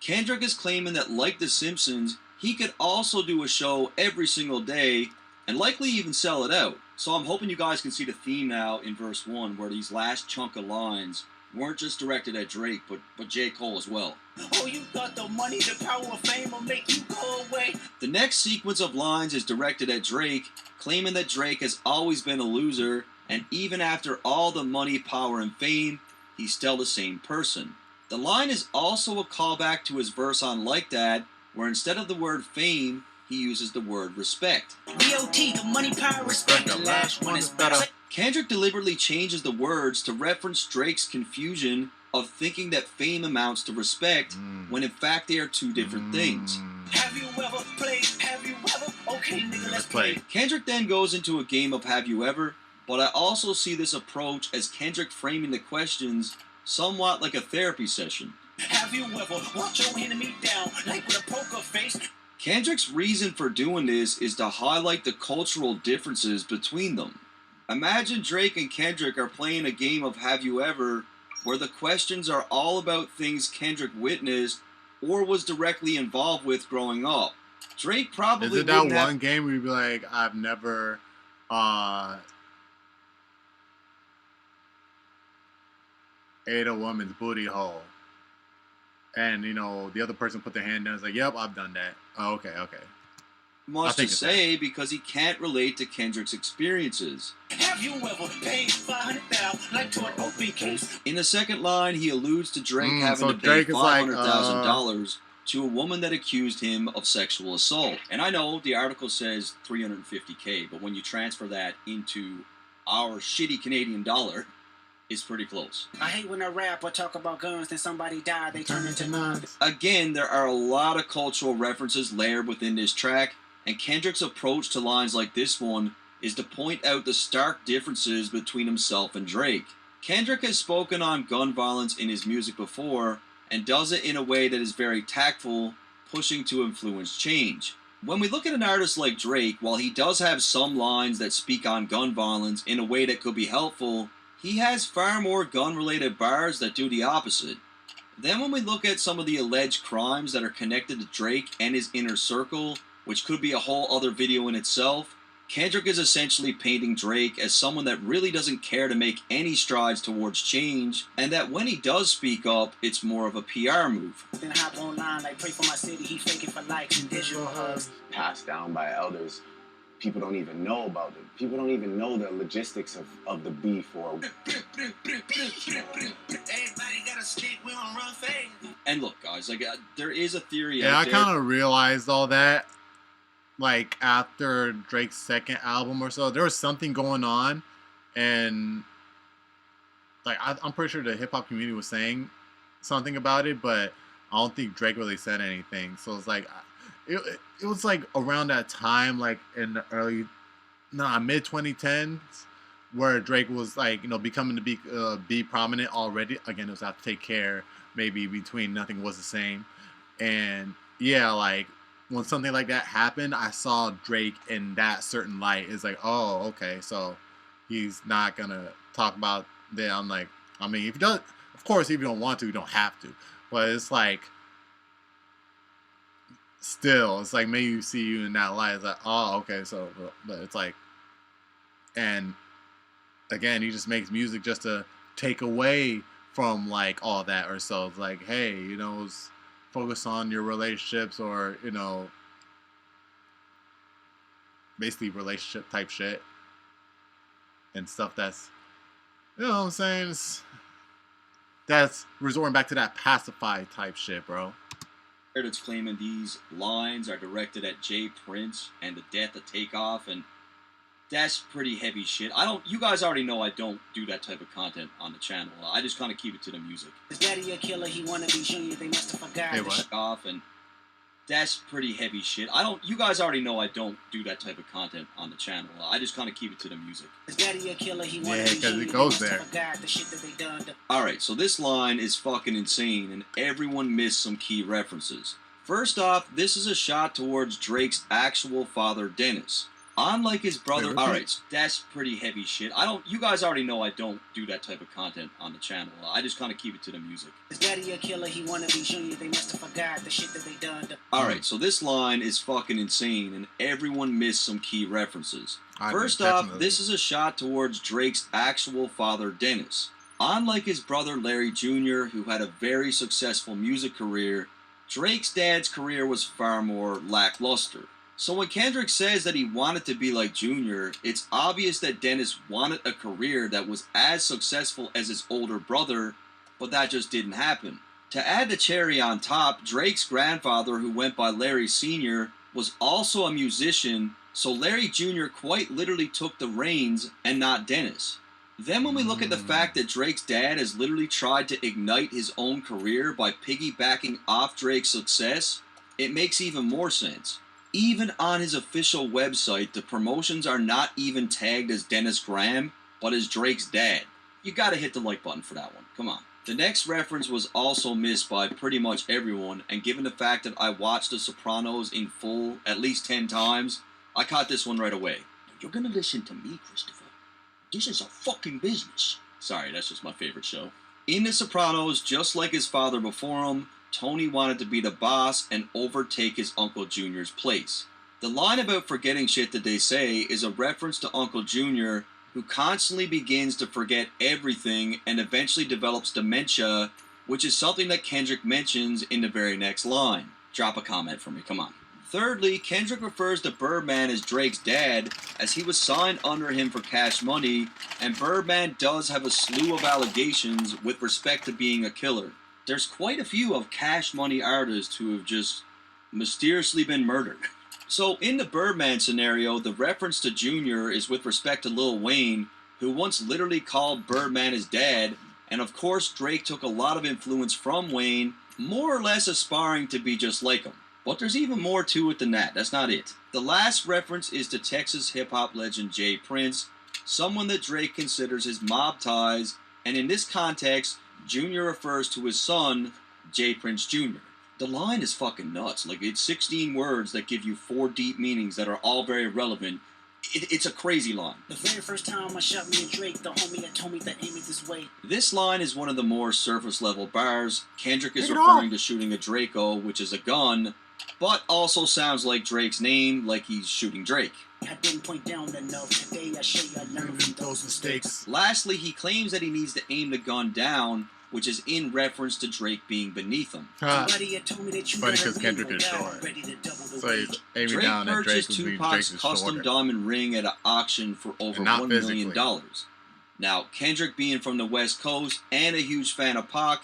Kendrick is claiming that, like The Simpsons, he could also do a show every single day, and likely even sell it out. So I'm hoping you guys can see the theme now in verse 1, where these last chunk of lines weren't just directed at Drake, but J. Cole as well. Oh, you got the money, the power of fame will make you go away. The next sequence of lines is directed at Drake, claiming that Drake has always been a loser, and even after all the money, power, and fame, he's still the same person. The line is also a callback to his verse on Like That, where instead of the word fame, he uses the word respect. B.O.T. the money, power, respect. The last one is better. Kendrick deliberately changes the words to reference Drake's confusion of thinking that fame amounts to respect, when in fact they are two different things. Have you ever played? Have you ever? Okay, nigga, let's play. Kendrick then goes into a game of Have You Ever, but I also see this approach as Kendrick framing the questions somewhat like a therapy session. Have you ever watched your enemy down like with a poker face? Kendrick's reason for doing this is to highlight the cultural differences between them. Imagine Drake and Kendrick are playing a game of Have You Ever, where the questions are all about things Kendrick witnessed or was directly involved with growing up. Drake probably Is it that one game where you'd be like, I've never ate a woman's booty hole, and you know the other person put their hand down and is like, yep, I've done that. Oh, okay. Much to say because he can't relate to Kendrick's experiences. Have you ever paid $500,000 like to an open case? In the second line, he alludes to Drake having to pay Drake is like, $500,000 to a woman that accused him of sexual assault. And I know the article says $350K, but when you transfer that into our shitty Canadian dollar, it's pretty close. I hate when a rapper talk about guns, then somebody died, they turn into nuns. Again, there are a lot of cultural references layered within this track, and Kendrick's approach to lines like this one is to point out the stark differences between himself and Drake. Kendrick has spoken on gun violence in his music before, and does it in a way that is very tactful, pushing to influence change. When we look at an artist like Drake, while he does have some lines that speak on gun violence in a way that could be helpful, he has far more gun-related bars that do the opposite. Then when we look at some of the alleged crimes that are connected to Drake and his inner circle, which could be a whole other video in itself, Kendrick is essentially painting Drake as someone that really doesn't care to make any strides towards change, and that when he does speak up, it's more of a PR move. Then hop online like pray for my city, he faking for likes and digital hugs. Passed down by elders. People don't even know about it. People don't even know the logistics of the beef or... And look, guys, like there is a theory Yeah, out I there. kind of realized all that, like, after Drake's second album or so. There was something going on, and, like, I'm pretty sure the hip-hop community was saying something about it, but I don't think Drake really said anything. So it's like... It was like around that time, like in the mid 2010s, where Drake was like, you know, becoming to be prominent already. Again, it was Have to Take Care, maybe between Nothing Was the Same, and yeah, like when something like that happened, I saw Drake in that certain light. It's like, oh, okay, so he's not gonna talk about that. I'm like, I mean, if you don't, of course, if you don't want to, you don't have to, but it's like. Still, it's like maybe you see you in that light. It's like, oh, okay, so, but it's like, and again, he just makes music just to take away from like all that, or so. It's like, hey, you know, focus on your relationships, or you know, basically relationship type shit and stuff. That's, you know what I'm saying? That's resorting back to that pacified type shit, bro. It's claiming these lines are directed at Jay Prince and the death of Takeoff, and that's pretty heavy shit. You guys already know I don't do that type of content on the channel. I just kind of keep it to the music. His daddy a killer, he wanna be junior, they must have forgot. Hey, what? Off, and that's pretty heavy shit. You guys already know I don't do that type of content on the channel. I just kind of keep it to the music. His daddy a killer, he wanna Yeah, be 'cause junior, it goes they there. must have forgot the shit that they done. Alright, so this line is fucking insane, and everyone missed some key references. First off, this is a shot towards Drake's actual father, Dennis. Unlike his brother... Alright, that's pretty heavy shit. You guys already know I don't do that type of content on the channel. I just kind of keep it to the music. His daddy a killer, he wanna be junior, they must have forgot the shit that they done. Alright, so this line is fucking insane, and everyone missed some key references. I First did, off, definitely. this is a shot towards Drake's actual father, Dennis. Unlike his brother, Larry Jr., who had a very successful music career, Drake's dad's career was far more lackluster. So when Kendrick says that he wanted to be like Junior, it's obvious that Dennis wanted a career that was as successful as his older brother, but that just didn't happen. To add the cherry on top, Drake's grandfather, who went by Larry Sr., was also a musician, so Larry Jr. quite literally took the reins and not Dennis. Then when we look at the fact that Drake's dad has literally tried to ignite his own career by piggybacking off Drake's success, it makes even more sense. Even on his official website, the promotions are not even tagged as Dennis Graham, but as Drake's dad. You gotta hit the like button for that one. Come on. The next reference was also missed by pretty much everyone, and given the fact that I watched The Sopranos in full at least 10 times, I caught this one right away. You're gonna listen to me, Christopher. This is a fucking business. Sorry, that's just my favorite show. In The Sopranos, just like his father before him, Tony wanted to be the boss and overtake his Uncle Junior's place. The line about forgetting shit that they say is a reference to Uncle Junior, who constantly begins to forget everything and eventually develops dementia, which is something that Kendrick mentions in the very next line. Drop a comment for me, come on. Thirdly, Kendrick refers to Birdman as Drake's dad, as he was signed under him for Cash Money, and Birdman does have a slew of allegations with respect to being a killer. There's quite a few of Cash Money artists who have just mysteriously been murdered. So in the Birdman scenario, the reference to Junior is with respect to Lil Wayne, who once literally called Birdman his dad, and of course Drake took a lot of influence from Wayne, more or less aspiring to be just like him. But there's even more to it than that, that's not it. The last reference is to Texas hip-hop legend Jay Prince, someone that Drake considers his mob ties, and in this context, Junior refers to his son, Jay Prince Jr. The line is fucking nuts. Like, it's 16 words that give you 4 deep meanings that are all very relevant. It's a crazy line. The very first time I shot me and Drake, the homie that told me that aim it this way. This line is one of the more surface level bars. Kendrick is referring to shooting a Draco, which is a gun, but also sounds like Drake's name, like he's shooting Drake. I didn't point down enough. Today I show you I learned from those mistakes. Lastly, he claims that he needs to aim the gun down, which is in reference to Drake being beneath him. Somebody had told me that you funny because Kendrick is short. So he's aiming down at Drake, purchased Tupac's custom diamond ring at an auction for over $1 million. Now, Kendrick, being from the West Coast and a huge fan of Pac,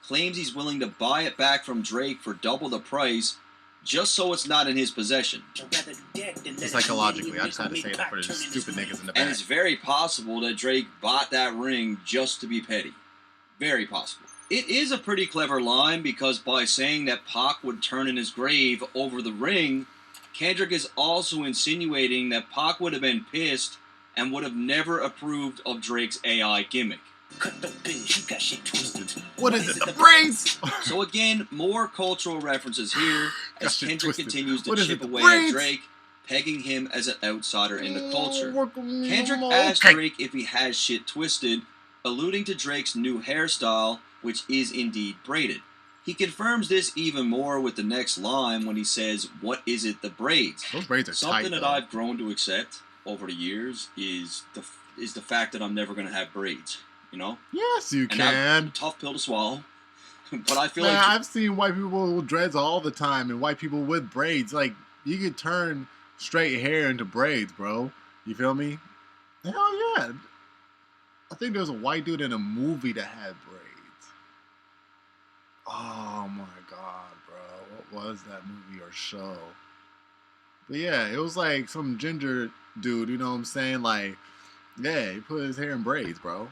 claims he's willing to buy it back from Drake for double the price, just so it's not in his possession. Psychologically, I just had to say that for the stupid niggas in the back. And it's very possible that Drake bought that ring just to be petty. Very possible. It is a pretty clever line because by saying that Pac would turn in his grave over the ring, Kendrick is also insinuating that Pac would have been pissed and would have never approved of Drake's AI gimmick. Cut the binge, you got shit twisted. What is it? The brains! So again, more cultural references here as Kendrick continues to chip away brains? at Drake, pegging him as an outsider in the culture. Kendrick asks Drake if he has shit twisted, alluding to Drake's new hairstyle, which is indeed braided. He confirms this even more with the next line when he says, "What is it, the braids?" Those braids are Something tight, that though. I've grown to accept over the years is the fact that I'm never going to have braids, you know? Yes, you And that's can. a tough pill to swallow. But I feel Man, like I've seen white people with dreads all the time and white people with braids. Like, you could turn straight hair into braids, bro. You feel me? Hell yeah. I think there was a white dude in a movie that had braids. Oh my god, bro. What was that movie or show? But yeah, it was like some ginger dude, you know what I'm saying? Like, yeah, he put his hair in braids, bro.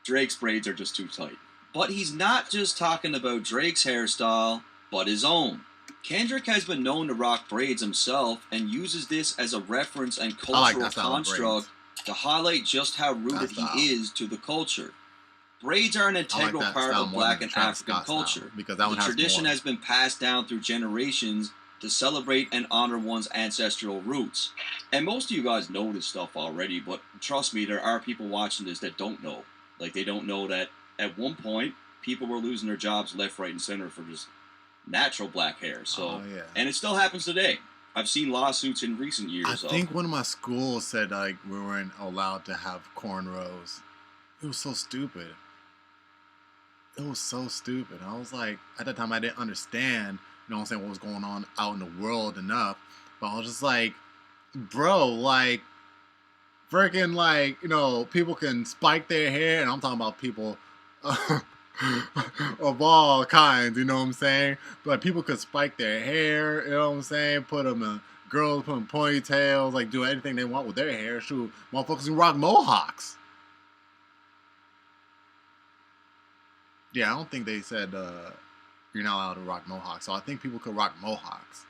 Drake's braids are just too tight. But he's not just talking about Drake's hairstyle, but his own. Kendrick has been known to rock braids himself and uses this as a reference and cultural construct to highlight just how rooted he is to the culture. Braids are an integral part of Black and African culture. Because that one the tradition has been passed down through generations to celebrate and honor one's ancestral roots. And most of you guys know this stuff already, but trust me, there are people watching this that don't know. Like, they don't know that at one point, people were losing their jobs left, right, and center for just natural black hair. So, and it still happens today. I've seen lawsuits in recent years. I think one of my schools said, like, we weren't allowed to have cornrows. It was so stupid. It was so stupid. I was like, at that time, I didn't understand, you know what I'm saying, what was going on out in the world enough. But I was just like, bro, like, freaking, like, you know, people can spike their hair, and I'm talking about people of all kinds, you know what I'm saying? Like people could spike their hair, you know what I'm saying? Put them in girls, put them in ponytails, like do anything they want with their hair. Shoot, motherfuckers can rock mohawks. Yeah, I don't think they said you're not allowed to rock mohawks, so I think people could rock mohawks.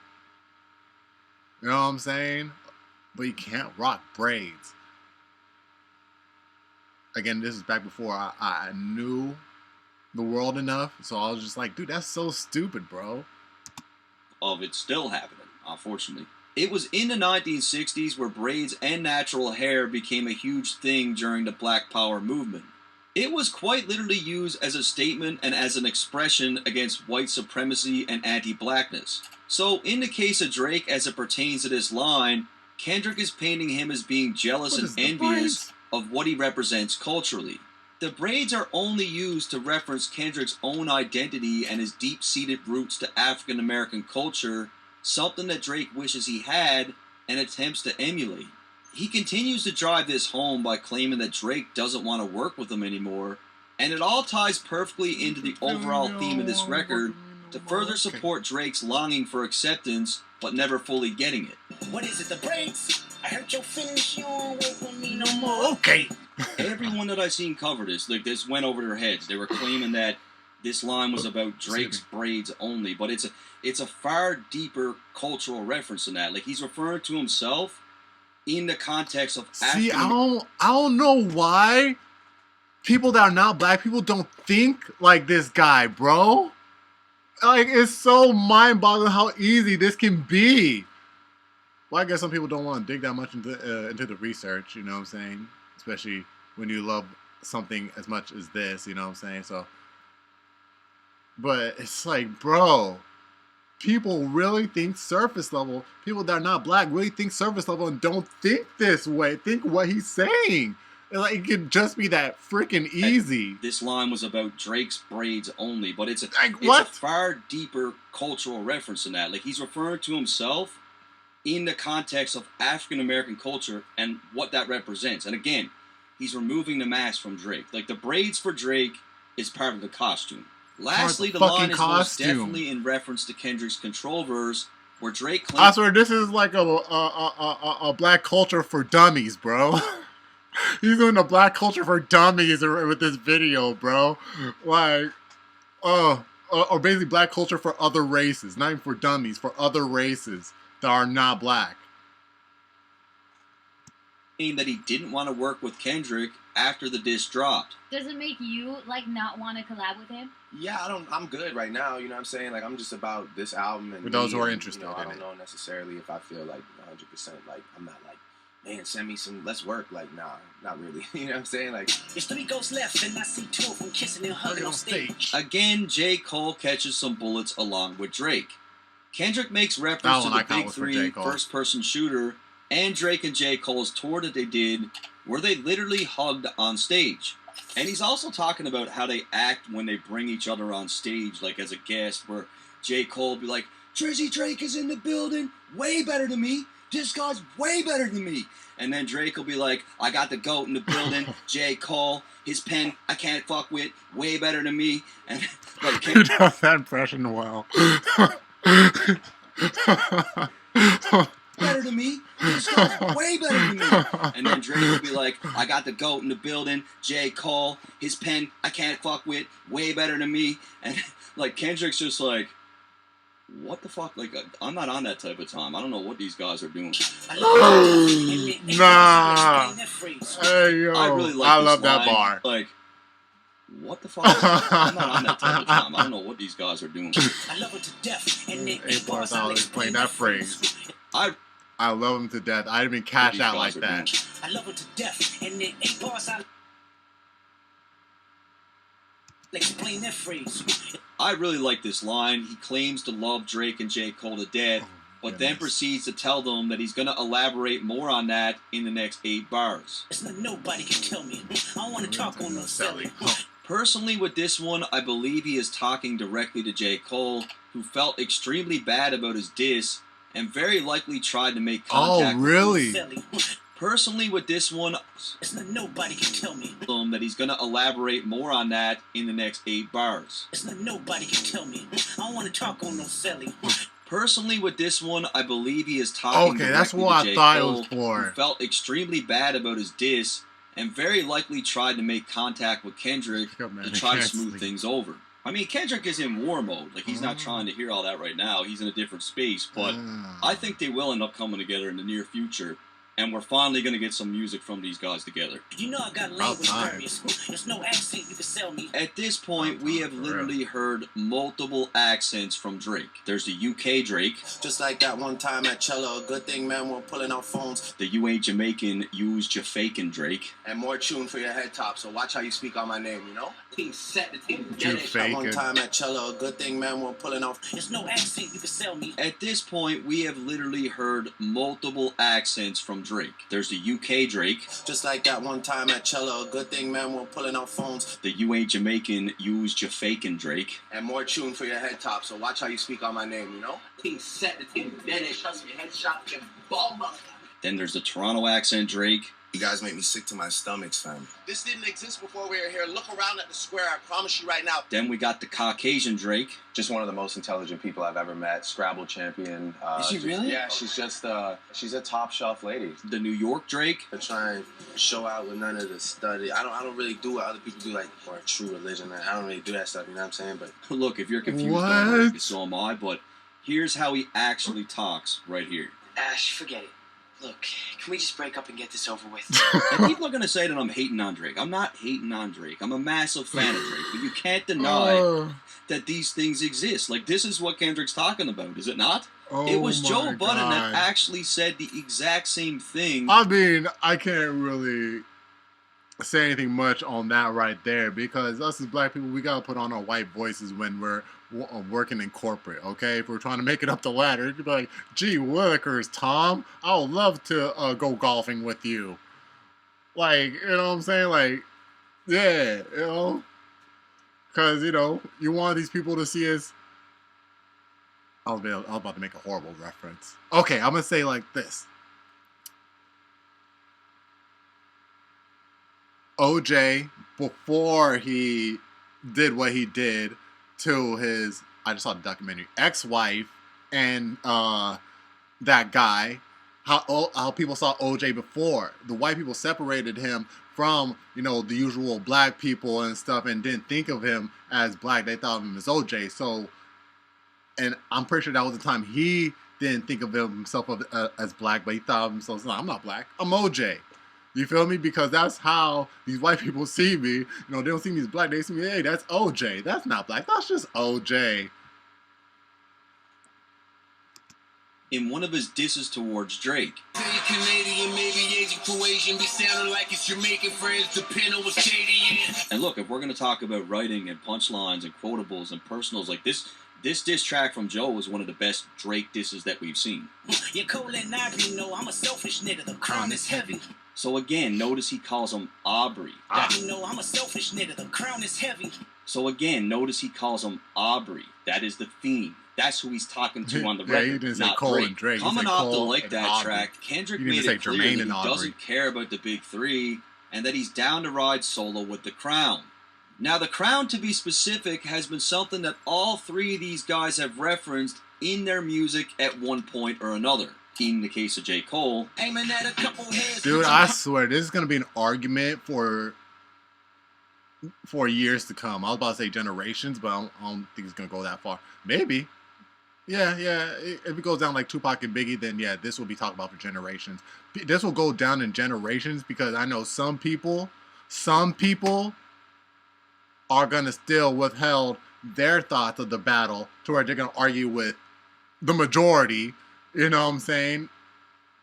You know what I'm saying? But you can't rock braids. Again, this is back before I knew the world enough, so I was just like, dude, that's so stupid, bro. Of it still happening, unfortunately. It was in the 1960s where braids and natural hair became a huge thing during the Black Power movement. It was quite literally used as a statement and as an expression against white supremacy and anti-blackness. So, in the case of Drake, as it pertains to this line, Kendrick is painting him as being jealous and envious of what he represents culturally. The braids are only used to reference Kendrick's own identity and his deep-seated roots to African American culture, something that Drake wishes he had and attempts to emulate. He continues to drive this home by claiming that Drake doesn't want to work with him anymore, and it all ties perfectly into the overall theme of this record to further support Drake's longing for acceptance, but never fully getting it. What is it, the braids? I hurt your feelings, you don't work with me no more. Okay. Everyone that I've seen cover this, like this went over their heads. They were claiming that this line was about Drake's braids only, but it's a far deeper cultural reference than that. Like he's referring to himself in the context of See, I don't know why people that are not black people don't think like this guy, bro. Like, it's so mind-boggling how easy this can be. Well, I guess some people don't want to dig that much into the research, you know what I'm saying? Especially when you love something as much as this, you know what I'm saying? So, but it's like, bro, people really think surface level. People that are not black really think surface level and don't think this way. Think what he's saying. Like, it could just be that freaking easy. This line was about Drake's braids only, but it's a far deeper cultural reference than that. Like, he's referring to himself in the context of African American culture and what that represents. And again, he's removing the mask from Drake. Like, the braids for Drake is part of the costume. Lastly, the line is most definitely in reference to Kendrick's Control verse, where Drake claims... I swear, this is like a black culture for dummies, bro. He's doing a black culture for dummies with this video, bro. Like, or basically black culture for other races. Not even for dummies, for other races that are not black. That he didn't want to work with Kendrick after the diss dropped. Does it make you, like, not want to collab with him? Yeah, I'm good right now, you know what I'm saying? Like, I'm just about this album and... For those who are interested, I don't know necessarily if I feel like 100%, like, I'm not like, man, send me some, let's work. Like, nah, not really. You know what I'm saying? Like, there's 3 ghosts left, and I see 2 of them kissing and hugging on stage. Again, J. Cole catches some bullets along with Drake. Kendrick makes reference to the Big 3 first-person shooter, and Drake and J. Cole's tour that they did, where they literally hugged on stage. And he's also talking about how they act when they bring each other on stage, like as a guest, where J. Cole will be like, Drizzy Drake is in the building, way better than me. This guy's way better than me. And then Drake will be like, I got the GOAT in the building, J. Cole, his pen I can't fuck with, way better than me. And like, you does that impression well. Better than me. This guy's way better than me. And then Drake will be like, I got the GOAT in the building, J. Cole, his pen I can't fuck with, way better than me. And like Kendrick's just like, what the fuck? Like, I'm not on that type of time. I don't know what these guys are doing. Nah. Hey, yo. I love that bar. Like, what the fuck? I'm not on that type of time. I don't know what these guys are doing. I love it to death. And then 8 bars I was playing that phrase. I love him to death. I didn't even cash out like that. I love it to death. And then 8 bars I explain that phrase. I really like this line. He claims to love Drake and J. Cole to death, but then proceeds to tell them that he's going to elaborate more on that in the next 8 bars. Nobody can tell me. I don't want to talk on no selling. Personally, with this one, I believe he is talking directly to J. Cole, who felt extremely bad about his diss and very likely tried to make contact. Oh, really? Personally, with this one, nobody can tell me that he's gonna elaborate more on that in the next 8 bars. Nobody can tell me. I don't want to talk on no selling. Personally, with this one, I believe he is talking Okay, that's directly what to I J. thought it Cole, was for. who felt extremely bad about his diss and very likely tried to make contact with Kendrick to try to smooth things over. I mean, Kendrick is in war mode. Like, he's not trying to hear all that right now. He's in a different space. But I think they will end up coming together in the near future. And we're finally going to get some music from these guys together. You know I got language barriers. There's no accent you can sell me. At this point, we have literally heard multiple accents from Drake. There's the UK Drake. Just like that one time at Cello, a good thing, man, we're pulling out phones. The You Ain't Jamaican, Use Ya Fakin' Drake. And more tune for your head top, so watch how you speak on my name, you know? Team set the team That one time at Cello, a good thing, man, we're pulling out. There's no accent you can sell me. At this point, we have literally heard multiple accents from Drake. There's the UK Drake. Just like that one time at Cello, a good thing, man, we're pulling out phones. The You Ain't Jamaican, Use Ya Fakin' Drake. And more tune for your head top, so watch how you speak on my name, you know? Team set the team trust me, headshot and ball up. Then there's the Toronto accent Drake. You guys make me sick to my stomach, fam. This didn't exist before we were here. Look around at the square, I promise you right now. Then we got the Caucasian Drake. Just one of the most intelligent people I've ever met. Scrabble champion. Is she really? Yeah, she's just, she's a top shelf lady. The New York Drake. To try and show out with none of the study. I don't really do what other people do, like, for a true religion. I don't really do that stuff, you know what I'm saying? But look, if you're confused, don't worry, so am I. But here's how he actually talks right here. Ash, forget it. Look, can we just break up and get this over with? And people are going to say that I'm hating on Drake. I'm not hating on Drake. I'm a massive fan of Drake. But you can't deny that these things exist. Like, this is what Kendrick's talking about, is it not? It was Joe Budden that actually said the exact same thing. I mean, I can't really say anything much on that right there, because us as black people, we gotta put on our white voices when we're working in corporate, okay? If we're trying to make it up the ladder, you'd be like, gee willikers, Tom, I would love to go golfing with you. Like, you know what I'm saying? Like, yeah, you know? Because, you know, you want these people to see us. I was about to make a horrible reference. Okay, I'm going to say like this. OJ, before he did what he did to his, I just saw the documentary, ex-wife and that guy, how people saw OJ before. The white people separated him from, you know, the usual black people and stuff and didn't think of him as black. They thought of him as OJ. So, and I'm pretty sure that was the time he didn't think of himself as black, but he thought of himself, no, I'm not black, I'm OJ. You feel me? Because that's how these white people see me. You know, they don't see me as black. They see me, hey, that's OJ. That's not black. That's just OJ. In one of his disses towards Drake. Canadian, maybe Asian, Croatian, be sounding like it's Jamaican friends, depending on what's Canadian. And look, if we're going to talk about writing and punchlines and quotables and personals, like this diss track from Joe was one of the best Drake disses that we've seen. You're cold and Ivory, no, I'm a selfish nigga, the crown is heavy. So again, notice he calls him Aubrey. You know, I'm a selfish nigga, the crown is heavy. So again, notice he calls him Aubrey. That is the theme. That's who he's talking to on the record. He didn't say not Cole Drake. and Drake. Coming off the Like That track, Kendrick made it clear that he doesn't care about the big three and that he's down to ride solo with the Crown. Now, the Crown, to be specific, has been something that all three of these guys have referenced in their music at one point or another. In the case of J. Cole. Dude, I swear, this is going to be an argument for years to come. I was about to say generations, but I don't think it's going to go that far. Maybe. Yeah. If it goes down like Tupac and Biggie, then yeah, this will be talked about for generations. This will go down in generations because I know some people are going to still withhold their thoughts of the battle to where they're going to argue with the majority. You know what I'm saying?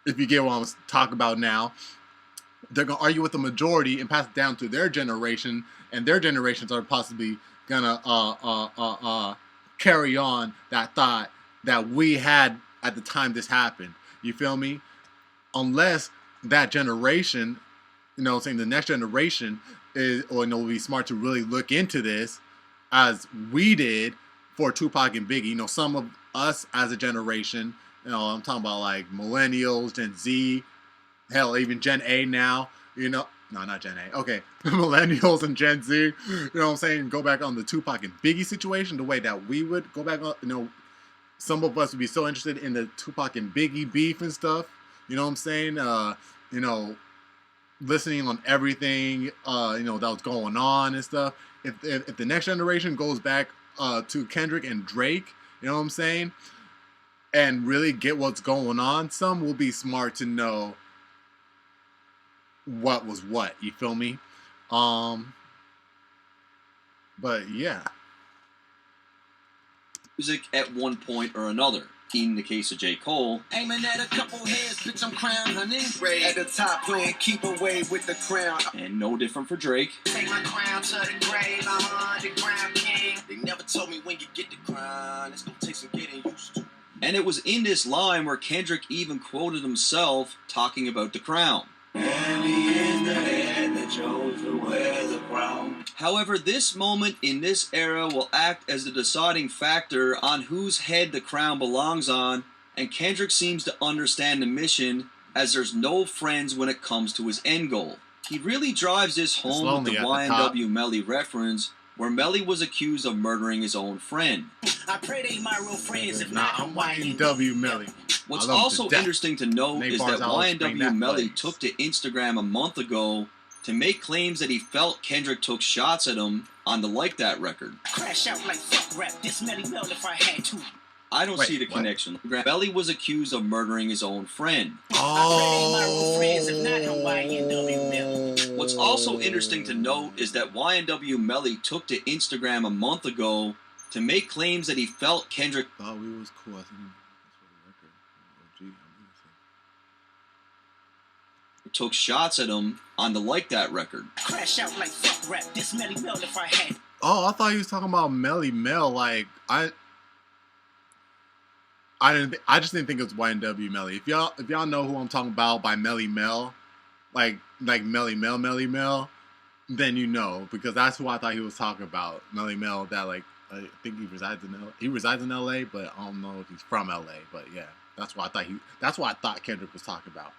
If you get what I'm talking about now, they're going to argue with the majority and pass it down to their generation, and their generations are possibly going to carry on that thought that we had at the time this happened. You feel me? Unless that generation, you know what I'm saying, the next generation is, or will be smart to really look into this as we did for Tupac and Biggie. You know, some of us as a generation, you know, I'm talking about like millennials, Gen Z, hell, even Gen A now, you know. No, not Gen A. Okay, millennials and Gen Z. You know what I'm saying? Go back on the Tupac and Biggie situation, the way that we would go back on. You know, some of us would be so interested in the Tupac and Biggie beef and stuff. You know what I'm saying? You know, listening on everything. You know, that was going on and stuff. If the next generation goes back to Kendrick and Drake, you know what I'm saying, and really get what's going on, some will be smart to know what was what. You feel me? But yeah. Music at one point or another. In the case of J. Cole, Aiming at a couple heads, bitch, I'm crowned honey. Ray at the top playing keep away with the crown. And no different for Drake. Take my crown to the grave, I'm an underground king. They never told me when you get the crown, it's gonna take some getting used to. And it was in this line where Kendrick even quoted himself talking about the crown. And he is the head that chose to wear the crown. However, this moment in this era will act as the deciding factor on whose head the crown belongs on, and Kendrick seems to understand the mission, as there's no friends when it comes to his end goal. He really drives this home with the YNW Melly reference, where Melly was accused of murdering his own friend. I pray they my real friends, if not, I'm YNW Melly. What's also interesting to note is that YNW Melly took to Instagram a month ago to make claims that he felt Kendrick took shots at him on the Like That record. Crash out like fuck rap, this Melly Mel if I had to. I don't see the connection. Melly was accused of murdering his own friend. What's also interesting to note is that YNW Melly took to Instagram a month ago to make claims that he felt Kendrick thought we was cool. I think that's for the record. Oh, gee, took shots at him on the Like That record. Crash out like fuck rap, this Melly Mel if I had. Oh, I thought he was talking about Melly Mel. Like I just didn't think it was YNW Melly. If y'all know who I'm talking about by Melly Mel, like Melly Mel, then you know, because that's who I thought he was talking about. Melly Mel, that like I think he resides in LA, but I don't know if he's from LA. But yeah, that's what I thought Kendrick was talking about.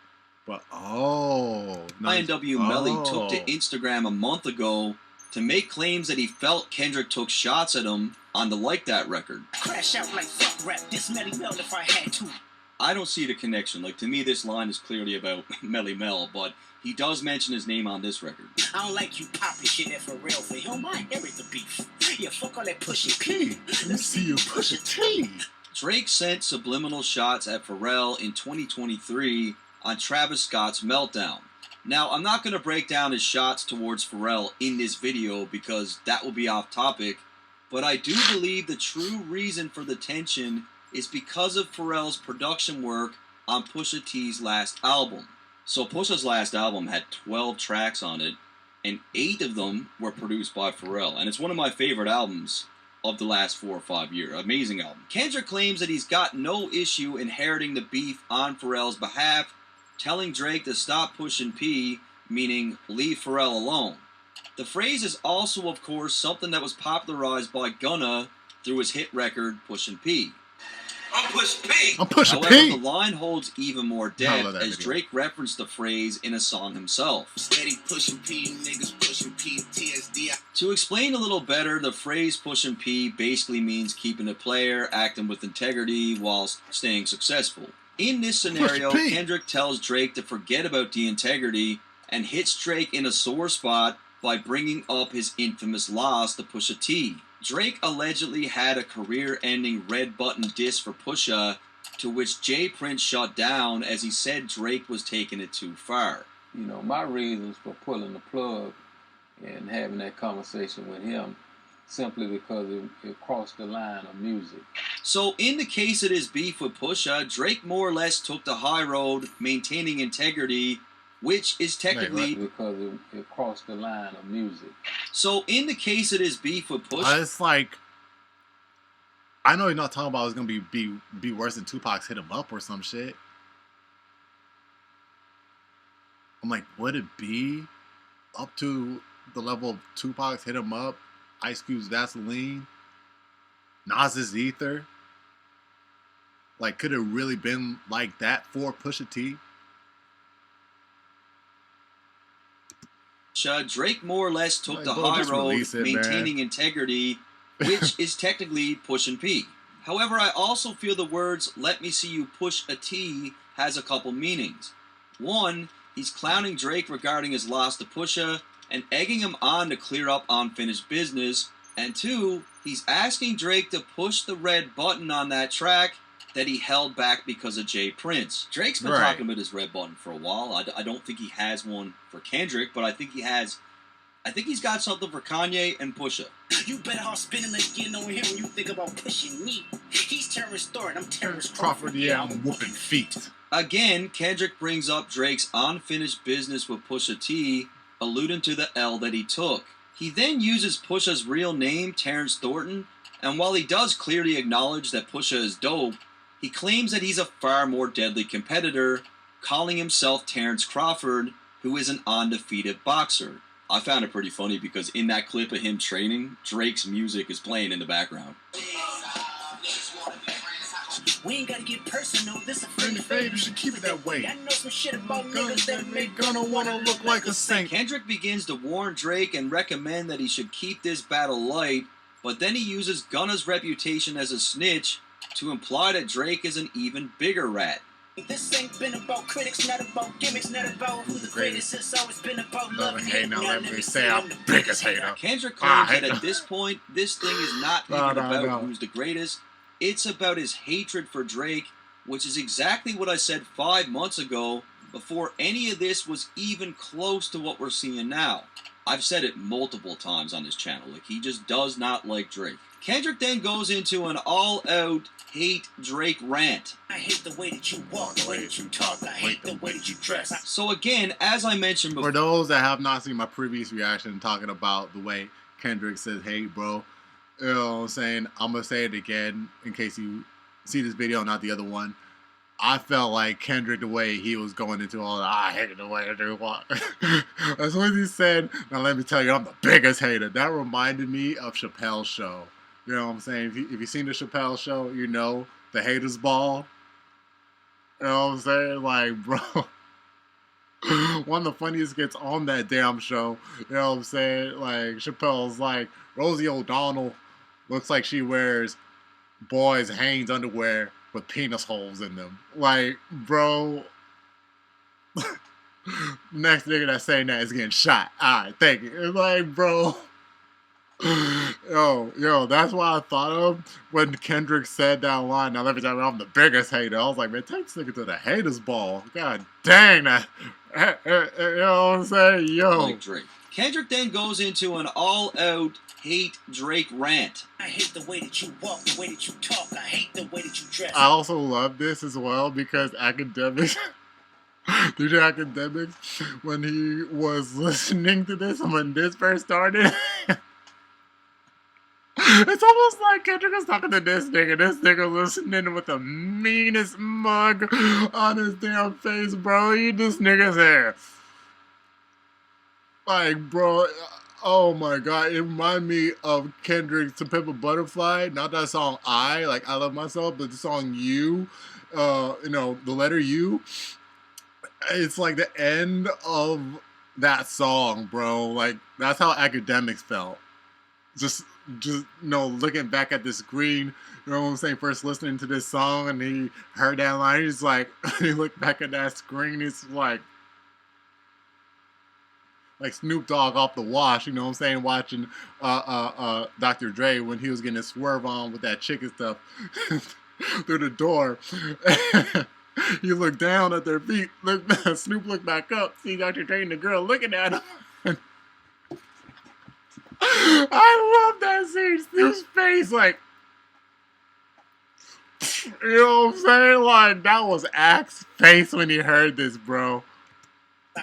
But YNW Melly took to Instagram a month ago to make claims that he felt Kendrick took shots at him on the Like That record. Crash out like fuck rap, this Melly Mel if I had to. I don't see the connection. Like, to me, this line is clearly about Melly Mel, but he does mention his name on this record. I don't like you popping shit that for real. For him, I inherit the beef. Yeah, fuck all that Pusha T. Let me see you Pusha T. Drake sent subliminal shots at Pharrell in 2023 on Travis Scott's Meltdown. Now, I'm not going to break down his shots towards Pharrell in this video because that will be off topic, but I do believe the true reason for the tension is because of Pharrell's production work on Pusha T's last album. So Pusha's last album had 12 tracks on it, and 8 of them were produced by Pharrell, and it's one of my favorite albums of the last 4 or 5 years. Amazing album. Kendrick claims that he's got no issue inheriting the beef on Pharrell's behalf, telling Drake to stop pushing P, meaning leave Pharrell alone. The phrase is also, of course, something that was popularized by Gunna through his hit record, Pushin' P. I'm Pusha P. I'm Pusha However, P. the line holds even more depth as Drake referenced the phrase in a song himself. Steady pushing P, niggas pushing P, TSD. To explain a little better, the phrase pushing P basically means keeping a player, acting with integrity whilst staying successful. In this scenario, Kendrick tells Drake to forget about the integrity and hits Drake in a sore spot by bringing up his infamous loss to Pusha T. Drake allegedly had a career-ending red button diss for Pusha, to which Jay Prince shut down as he said Drake was taking it too far. You know, my reasons for pulling the plug and having that conversation with him simply because it crossed the line of music. So in the case of his beef with Pusha, Drake more or less took the high road, maintaining integrity, which is technically... Because it crossed the line of music. So in the case of his beef with Pusha... It's like... I know you're not talking about it's going to be worse than Tupac's Hit 'Em Up or some shit. I'm like, would it be up to the level of Tupac's Hit 'Em Up, Ice Cube's Vaseline, Nas's Ether? Like, could it really been like that for Pusha T? Drake more or less took Like, the bro, high just road, release it, maintaining man. integrity, which is technically pushing P. However, I also feel the words "let me see you push a T" has a couple meanings. One, he's clowning Drake regarding his loss to Pusha and egging him on to clear up unfinished business. And two, he's asking Drake to push the red button on that track that he held back because of Jay Prince. Drake's been talking about his red button for a while. I don't think he has one for Kendrick, but I think he's got something for Kanye and Pusha. You better off spinning again over here when you think about pushing me. He's Terrence Thornton, I'm Terrence Crawford, yeah, I'm whooping feet. Again, Kendrick brings up Drake's unfinished business with Pusha T, alluding to the L that he took. He then uses Pusha's real name, Terrence Thornton, and while he does clearly acknowledge that Pusha is dope, he claims that he's a far more deadly competitor, calling himself Terrence Crawford, who is an undefeated boxer. I found it pretty funny because in that clip of him training, Drake's music is playing in the background. We ain't gotta get personal, this a Friendly fade, you should keep it that way. I know some shit about niggas that make gonna wanna look like a saint. Kendrick begins to warn Drake and recommend that he should keep this battle light, but then he uses Gunna's reputation as a snitch to imply that Drake is an even bigger rat. This ain't been about critics, not about gimmicks, not about who the greatest. It's always been about love and hate. Now let me say I'm the biggest hater. Kendrick claims that at this point, this thing is not even about who's the greatest. It's about his hatred for Drake, which is exactly what I said 5 months ago, before any of this was even close to what we're seeing now. I've said it multiple times on this channel, like he just does not like Drake. Kendrick then goes into an all-out hate Drake rant. I hate the way that you walk, the way that you talk, I hate the way that you dress. So again, as I mentioned before... For those that have not seen my previous reaction talking about the way Kendrick says hate, bro, you know what I'm saying? I'm going to say it again in case you see this video, not the other one. I felt like Kendrick, the way he was going into all that, I hate the way they walk. As soon as he said, now let me tell you, I'm the biggest hater, that reminded me of Chappelle's show. You know what I'm saying? If you've seen the Chappelle show, you know, the haters ball. You know what I'm saying? Like, bro, one of the funniest skits on that damn show. You know what I'm saying? Like, Chappelle's like, Rosie O'Donnell looks like she wears boys' Hanes underwear with penis holes in them. Like, bro, next nigga that's saying that is getting shot. Alright, thank you. It's like, bro, yo, that's what I thought of when Kendrick said that line. Now let me tell you, I'm the biggest hater. I was like, man, take this nigga to the haters ball. God dang that. You know what I'm saying? Yo. Like Drake. Kendrick then goes into an all-out hate Drake rant. I hate the way that you walk, the way that you talk, I hate the way that you dress. I also love this as well because Academics, DJ Academics, when he was listening to this, when this first started, it's almost like Kendrick was talking to this nigga listening with the meanest mug on his damn face, bro. Eat this nigga's hair. Like, bro, oh my god, it reminded me of Kendrick To Pimp a Butterfly. Not that song I Love Myself, but the song You, you know, the letter U. It's like the end of that song, bro. Like, that's how Academics felt. Just you know, looking back at the screen, you know what I'm saying, first listening to this song, and he heard that line, he's like, he looked back at that screen, he's like Snoop Dogg off the wash, you know what I'm saying, watching Dr. Dre when he was getting his swerve on with that chicken stuff through the door. You look down at their feet, Snoop looked back up, see Dr. Dre and the girl looking at him. I love that scene. Snoop's face, like, you know what I'm saying? Like, that was Axe's face when he heard this, bro.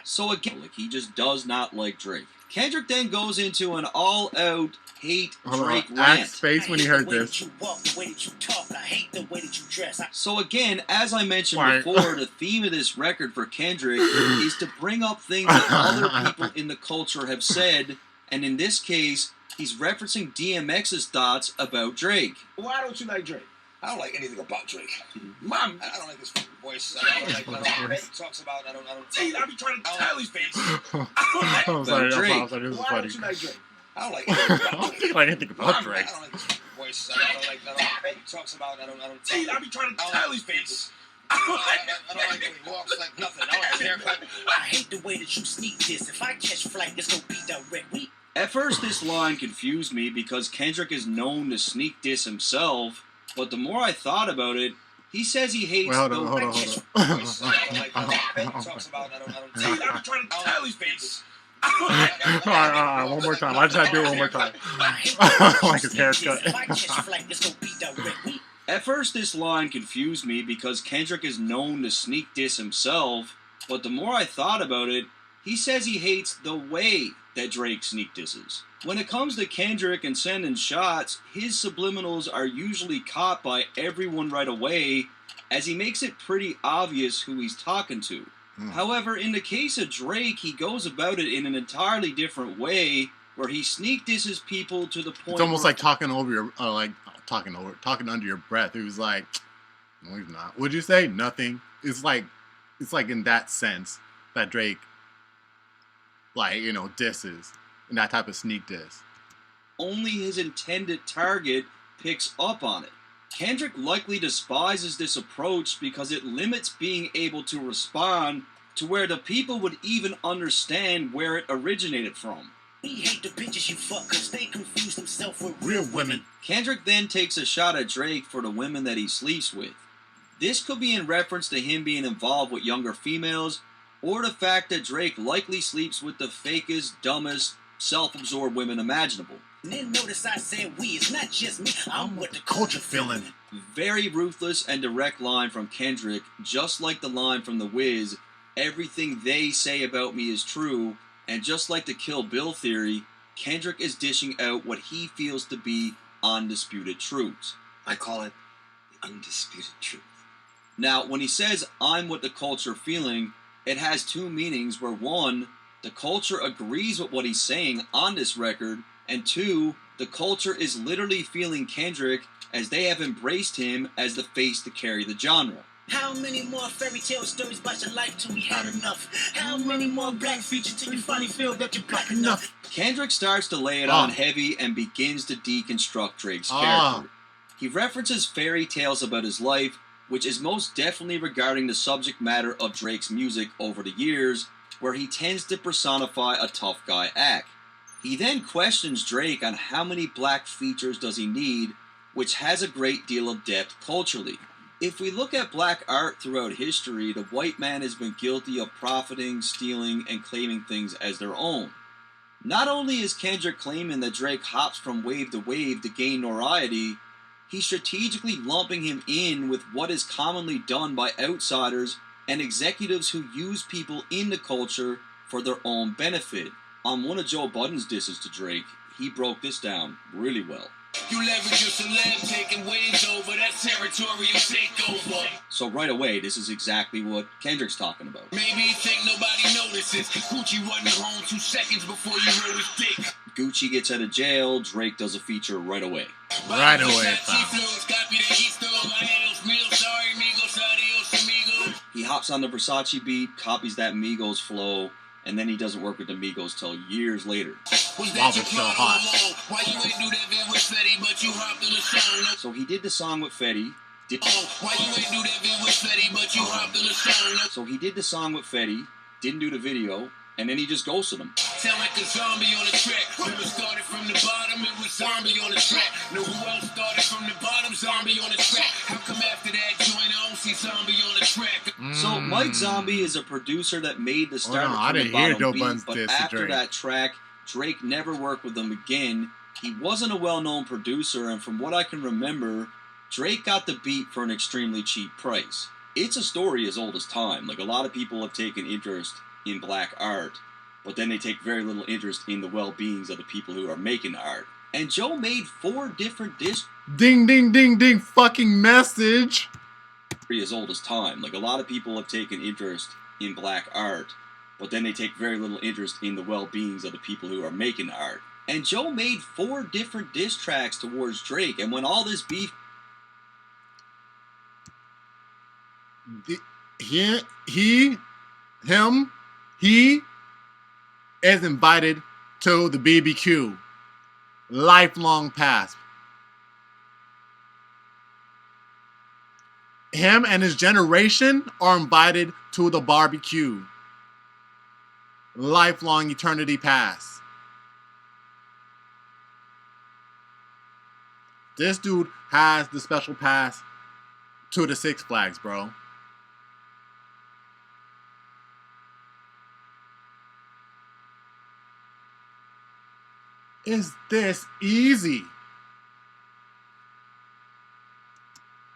So again, like, he just does not like Drake. Kendrick then goes into an all-out hate Drake rant. Axe's face when he heard this. You walk, the way that you talk, I hate the way that you dress. So again, as I mentioned before, the theme of this record for Kendrick is to bring up things that other people in the culture have said, and in this case, he's referencing DMX's thoughts about Drake. Why don't you like Drake? I don't like anything about Drake. Mom, I don't like his voice. I don't like what he talks about. I don't. See, I be trying to tell his face. I'm sorry, Drake. this is Why funny. don't you like Drake? I don't like anything about I don't like anything about Drake. I don't like his voice. I don't like what he talks about. I don't. See, I be trying to tell his face. I don't like when he walks like nothing. I don't like his haircut. I hate the way that you sneak this. If I catch flight, it's gonna be direct. At first, this line confused me because Kendrick is known to sneak diss himself, but the more I thought about it, he says he hates Wait, hold on. I don't like what he talks about. I don't. See, I be trying to tell his face. Alright, one more time. I just had to do it one more time. I like his haircut. If I catch flight, it's gonna be direct. At first, this line confused me because Kendrick is known to sneak diss himself, but the more I thought about it, he says he hates the way that Drake sneak disses. When it comes to Kendrick and sending shots, his subliminals are usually caught by everyone right away, as he makes it pretty obvious who he's talking to. However, in the case of Drake, he goes about it in an entirely different way, where he sneak disses people to the point. It's almost like talking over your, talking under your breath. He was like, no, he's not. Would you say nothing? It's like in that sense that Drake, disses in that type of sneak diss. Only his intended target picks up on it. Kendrick likely despises this approach because it limits being able to respond to where the people would even understand where it originated from. We hate the bitches you fuck cause they confuse themselves with Real women. Kendrick then takes a shot at Drake for the women that he sleeps with. This could be in reference to him being involved with younger females, or the fact that Drake likely sleeps with the fakest, dumbest, self-absorbed women imaginable. And then notice I said we, it's not just me, I'm what the culture feeling. Very ruthless and direct line from Kendrick, just like the line from The Wiz, everything they say about me is true, and just like the Kill Bill theory, Kendrick is dishing out what he feels to be undisputed truths. I call it the undisputed truth. Now, when he says, I'm what the culture feeling, it has two meanings where one, the culture agrees with what he's saying on this record, and two, the culture is literally feeling Kendrick as they have embraced him as the face to carry the genre. How many more fairy tale stories about your life till we had enough? How many more black features till you finally feel that you're black enough? Kendrick starts to lay it on heavy and begins to deconstruct Drake's character. He references fairy tales about his life, which is most definitely regarding the subject matter of Drake's music over the years, where he tends to personify a tough guy act. He then questions Drake on how many black features does he need, which has a great deal of depth culturally. If we look at black art throughout history, the white man has been guilty of profiting, stealing, and claiming things as their own. Not only is Kendrick claiming that Drake hops from wave to gain notoriety, he's strategically lumping him in with what is commonly done by outsiders and executives who use people in the culture for their own benefit. On one of Joe Budden's disses to Drake, he broke this down really well. You leverage your celeb taking waves over that territorial takeover. So right away, this is exactly what Kendrick's talking about. Maybe you think nobody notices. Gucci wasn't home 2 seconds before you wrote his dick. Gucci gets out of jail, Drake does a feature right away. Right away, He hops on the Versace beat, copies that Migos flow, and then he doesn't work with the Migos till years later. While they're still hot. So he did the song with Fetty. So he did the song with Fetty, didn't do the video, and then he just ghosted him. Sound like a zombie on a track. Never started from the bottom, it was zombie on the track. Know who else started from the bottom, zombie on the track. How come after that joint I don't see zombie on the track? So Mike Zombie is a producer that made the start I from the didn't hear bottom Joe beat, Budden's but diss to after Drake. that track, Drake never worked with them again. He wasn't a well-known producer, and from what I can remember, Drake got the beat for an extremely cheap price. It's a story as old as time. Like, a lot of people have taken interest in black art, but then they take very little interest in the well-beings of the people who are making the art. And Joe made 4 different discs. Ding, ding, ding, ding, fucking message. As old as time. Like, a lot of people have taken interest in black art, but then they take very little interest in the well-beings of the people who are making the art. And Joe made 4 different diss tracks towards Drake, and when all this beef... he is invited to the BBQ. Lifelong pass. Him and his generation are invited to the barbecue. Lifelong eternity pass. This dude has the special pass to the Six Flags, bro. Is this easy?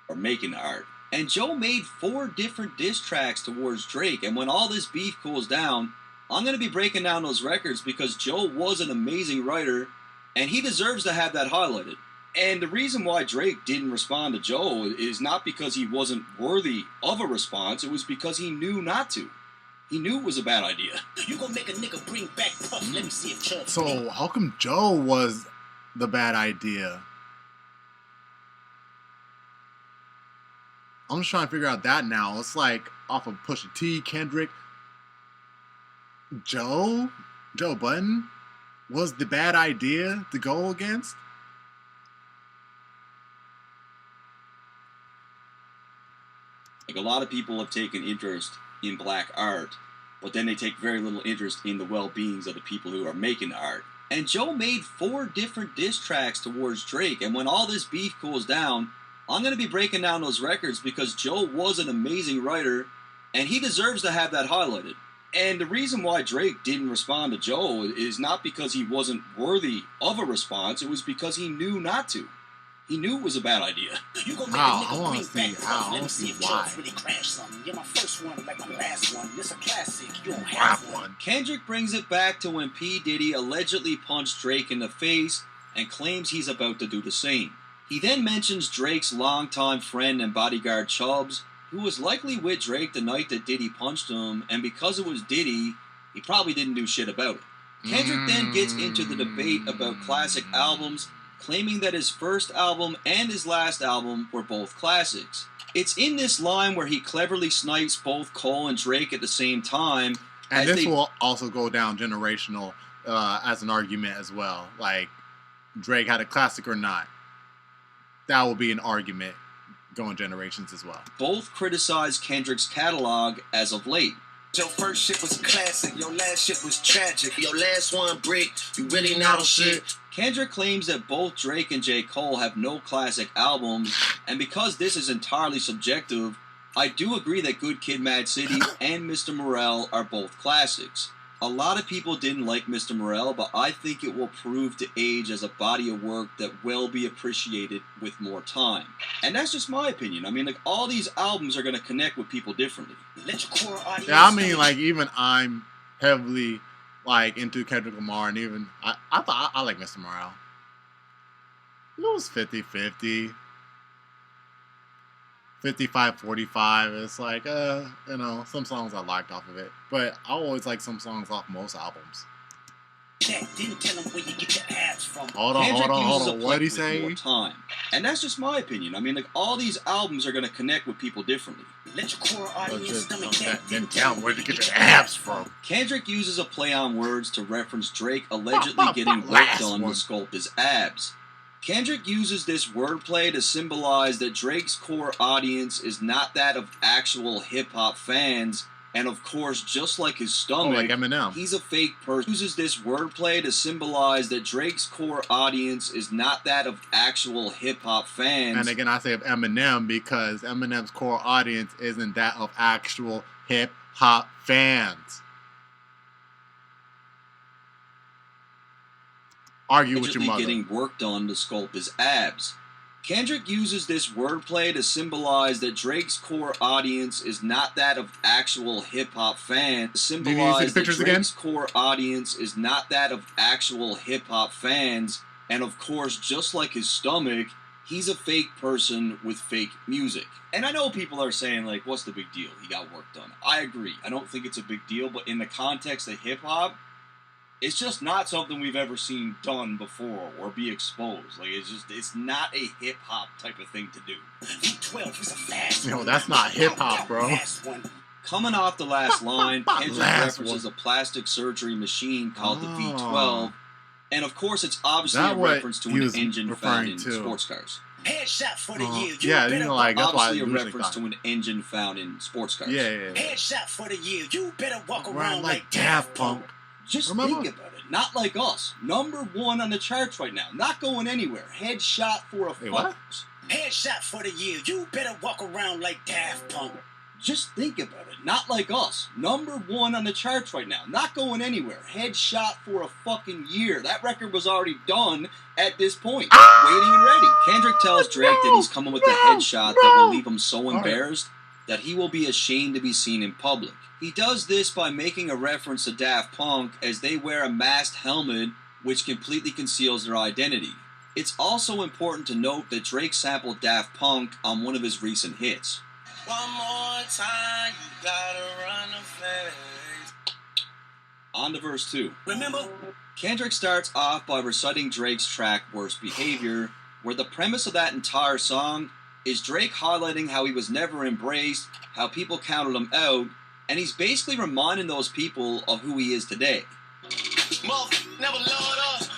Or making art. And Joe made 4 different diss tracks towards Drake, and when all this beef cools down, I'm going to be breaking down those records because Joe was an amazing writer, and he deserves to have that highlighted. And the reason why Drake didn't respond to Joe is not because he wasn't worthy of a response, it was because he knew not to. He knew it was a bad idea. You gonna make a nigga bring back Puff, let me see if Chubb. So how come Joe was the bad idea? I'm just trying to figure out that now. It's like off of Pusha T, Kendrick. Joe Budden was the bad idea to go against? Like, a lot of people have taken interest in black art, but then they take very little interest in the well-beings of the people who are making the art. And Joe made 4 different diss tracks towards Drake, and when all this beef cools down, I'm going to be breaking down those records because Joe was an amazing writer, and he deserves to have that highlighted. And the reason why Drake didn't respond to Joe is not because he wasn't worthy of a response, it was because he knew not to. He knew it was a bad idea. You gonna make How? a nigga I wanna bring see back how. Puff, I let me wanna see see if why. Chubb's really crashed something. You're my first one like my last one. This a classic, you don't have one. Kendrick brings it back to when P. Diddy allegedly punched Drake in the face and claims he's about to do the same. He then mentions Drake's longtime friend and bodyguard Chubbs, who was likely with Drake the night that Diddy punched him, and because it was Diddy, he probably didn't do shit about it. Kendrick then gets into the debate about classic albums, claiming that his first album and his last album were both classics. It's in this line where he cleverly snipes both Cole and Drake at the same time. And this will also go down generational as an argument as well. Like, Drake had a classic or not. That will be an argument going generations as well. Both criticize Kendrick's catalog as of late. Your first shit was classic, your last shit was tragic. Your last one break, you really not shit. Kendrick claims that both Drake and J. Cole have no classic albums, and because this is entirely subjective, I do agree that Good Kid, Mad City and Mr. Morale are both classics. A lot of people didn't like Mr. Morale, but I think it will prove to age as a body of work that will be appreciated with more time. And that's just my opinion. I mean, like, all these albums are going to connect with people differently. Let your core audience Yeah, I mean, like, even I'm heavily, like, into Kendrick Lamar, and even, I thought I like Mr. Morale. It was 50-50. 55-45. It's like, you know, some songs I liked off of it. But I always like some songs off most albums. Didn't tell him where you get your abs from. Hold on. What'd he say? Time. And that's just my opinion. I mean, like, all these albums are going to connect with people differently. Let your core audience stomach Didn't tell him where to get your abs from. Kendrick uses a play on words to reference Drake allegedly getting work done to sculpt his abs. Kendrick uses this wordplay to symbolize that Drake's core audience is not that of actual hip-hop fans, and of course, just like his stomach, like Eminem. He's a fake person. Uses this wordplay to symbolize that Drake's core audience is not that of actual hip-hop fans. And again, I say of Eminem because Eminem's core audience isn't that of actual hip-hop fans. Argue with your mother. Getting work done to sculpt his abs. Kendrick uses this wordplay to symbolize that Drake's core audience is not that of actual hip-hop fans. Symbolize that Drake's core audience is not that of actual hip-hop fans. And of course, just like his stomach, he's a fake person with fake music. And I know people are saying, like, what's the big deal? He got work done. I agree. I don't think it's a big deal, but in the context of hip-hop, It's just not something we've ever seen done before or be exposed. Like, it's not a hip-hop type of thing to do. V12 is a fast Yo, that's not hip-hop, bro. Coming off the last line, Kendrick references a plastic surgery machine called the V12. And of course, it's obviously a reference to an engine found in sports cars. Headshot for the year. Yeah, you know, like, that's obviously a reference to an engine found in sports cars. Yeah. Headshot for the year. You better walk around like Daft Punk. Just think about it. Not like us. #1 on the charts right now. Not going anywhere. Headshot for a fuck. Headshot for the year. You better walk around like Daft Punk. Just think about it. Not like us. #1 on the charts right now. Not going anywhere. Headshot for a fucking year. That record was already done at this point. Waiting and ready. Kendrick tells Drake that he's coming with a headshot that will leave him so embarrassed that he will be ashamed to be seen in public. He does this by making a reference to Daft Punk as they wear a masked helmet which completely conceals their identity. It's also important to note that Drake sampled Daft Punk on one of his recent hits. One more time, you gotta run the face. On to verse 2. Remember? Kendrick starts off by reciting Drake's track Worst Behavior, where the premise of that entire song is Drake highlighting how he was never embraced, how people counted him out, and he's basically reminding those people of who he is today. Never loved us.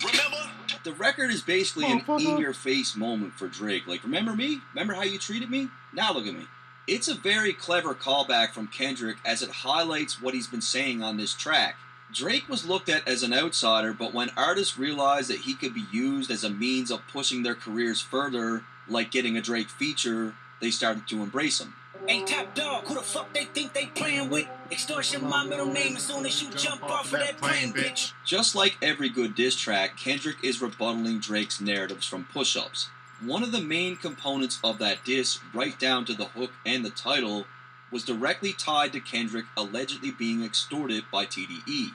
Remember? The record is basically an in-your-face moment for Drake. Like, remember me? Remember how you treated me? Now look at me. It's a very clever callback from Kendrick as it highlights what he's been saying on this track. Drake was looked at as an outsider, but when artists realized that he could be used as a means of pushing their careers further, like getting a Drake feature, they started to embrace him. Ain't top dog, who the fuck they think they playing with? Extortion my middle name as soon as you jump off of that plane, bitch. Just like every good diss track, Kendrick is rebuttaling Drake's narratives from push-ups. One of the main components of that diss, right down to the hook and the title, was directly tied to Kendrick allegedly being extorted by TDE.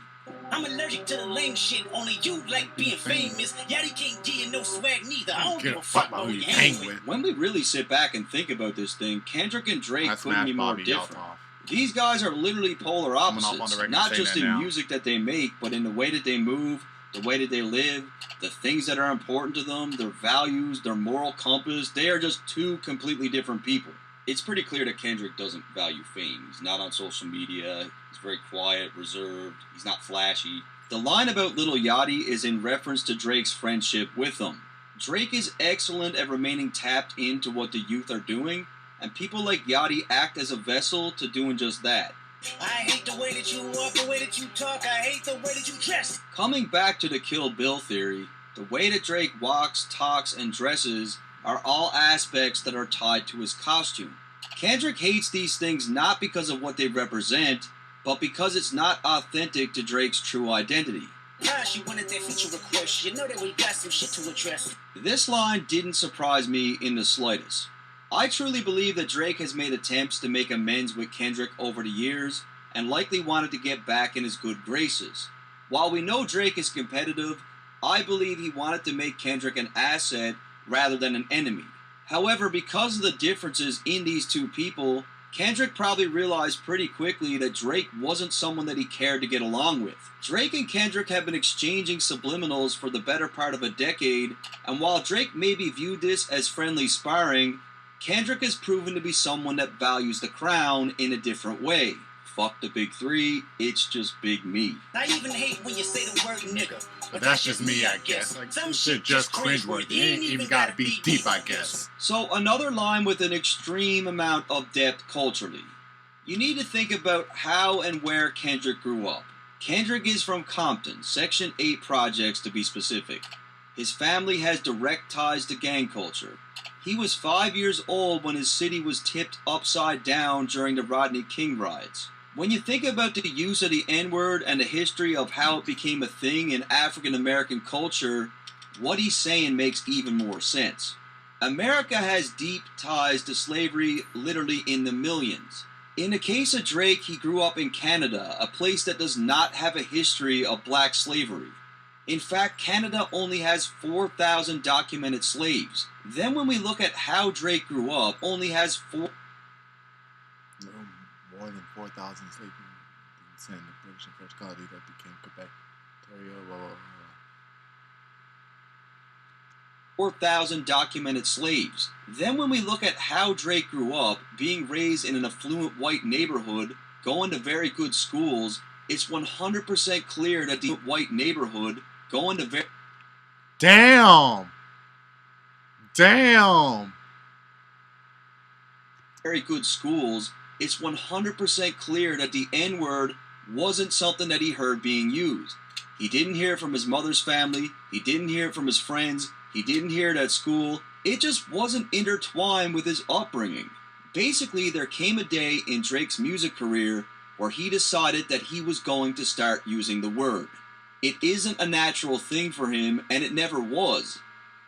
I'm allergic to the lame shit, only you like being famous. Yachty can't give you no swag neither. I don't give a fuck about who you hang with. When we really sit back and think about this thing, Kendrick and Drake couldn't be more different. These guys are literally polar opposites, not just in music that they make, but in the way that they move, the way that they live, the things that are important to them, their values, their moral compass. They are just two completely different people. It's pretty clear that Kendrick doesn't value fame. He's not on social media. He's very quiet, reserved. He's not flashy. The line about Lil Yachty is in reference to Drake's friendship with him. Drake is excellent at remaining tapped into what the youth are doing, and people like Yachty act as a vessel to doing just that. I hate the way that you walk, the way that you talk. I hate the way that you dress. Coming back to the Kill Bill theory, the way that Drake walks, talks, and dresses are all aspects that are tied to his costume. Kendrick hates these things not because of what they represent, but because it's not authentic to Drake's true identity. Gosh, you wanted that feature request. You know that we got some shit to address. This line didn't surprise me in the slightest. I truly believe that Drake has made attempts to make amends with Kendrick over the years, and likely wanted to get back in his good graces. While we know Drake is competitive, I believe he wanted to make Kendrick an asset rather than an enemy. However, because of the differences in these two people, Kendrick probably realized pretty quickly that Drake wasn't someone that he cared to get along with. Drake and Kendrick have been exchanging subliminals for the better part of a decade, and while Drake maybe viewed this as friendly sparring, Kendrick has proven to be someone that values the crown in a different way. Fuck the big three, it's just big me. I even hate when you say the word nigga. But that's just me, I guess. Like, some shit just cringeworthy. You ain't even gotta be deep, I guess. So, another line with an extreme amount of depth culturally. You need to think about how and where Kendrick grew up. Kendrick is from Compton, Section 8 projects to be specific. His family has direct ties to gang culture. He was 5 years old when his city was tipped upside down during the Rodney King riots. When you think about the use of the N-word and the history of how it became a thing in African American culture, what he's saying makes even more sense. America has deep ties to slavery, literally in the millions. In the case of Drake, he grew up in Canada, a place that does not have a history of black slavery. In fact, Canada only has 4,000 documented slaves. Then when we look at how Drake grew up, only has more than 4,000 slaves. Send the British and French colony that became Quebec. 4,000 documented slaves. Then when we look at how Drake grew up, being raised in an affluent white neighborhood, going to very good schools, it's 100% clear that the white neighborhood going to very... Damn! Very good schools, it's 100% clear that the N-word wasn't something that he heard being used. He didn't hear it from his mother's family, he didn't hear it from his friends, he didn't hear it at school. It just wasn't intertwined with his upbringing. Basically, there came a day in Drake's music career where he decided that he was going to start using the word. It isn't a natural thing for him, and it never was.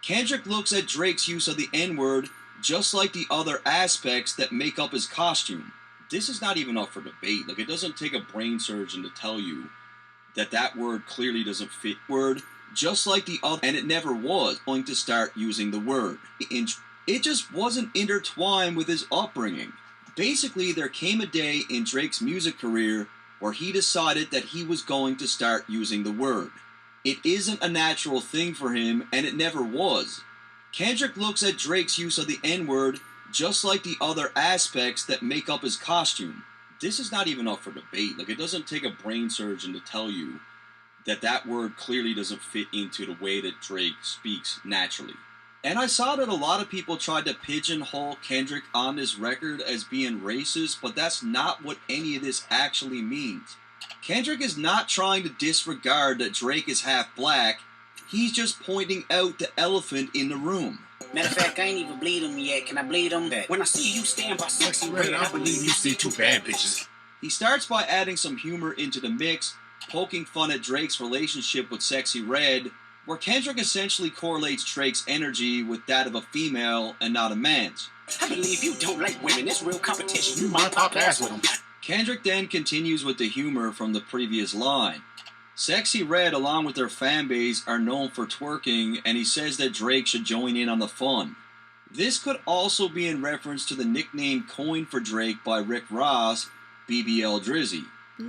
Kendrick looks at Drake's use of the N-word just like the other aspects that make up his costume. This is not even up for debate. Like, it doesn't take a brain surgeon to tell you that that word clearly doesn't fit. Word, just like the other, and it never was going to start using the word. It just wasn't intertwined with his upbringing. Basically, there came a day in Drake's music career where he decided that he was going to start using the word. It isn't a natural thing for him, and it never was. Kendrick looks at Drake's use of the N-word just like the other aspects that make up his costume. This is not even up for debate. Like, it doesn't take a brain surgeon to tell you that that word clearly doesn't fit into the way that Drake speaks naturally. And I saw that a lot of people tried to pigeonhole Kendrick on this record as being racist, but that's not what any of this actually means. Kendrick is not trying to disregard that Drake is half black, he's just pointing out the elephant in the room. Matter of fact, I ain't even bleed him yet. Can I bleed him? When I see you stand by sexy red, I believe you see two bad bitches. He starts by adding some humor into the mix, poking fun at Drake's relationship with Sexy Red, where Kendrick essentially correlates Drake's energy with that of a female and not a man's. I believe you don't like women. It's real competition. You might pop ass with them. Kendrick then continues with the humor from the previous line. Sexy Red, along with their fanbase, are known for twerking, and he says that Drake should join in on the fun. This could also be in reference to the nickname coined for Drake by Rick Ross, BBL Drizzy.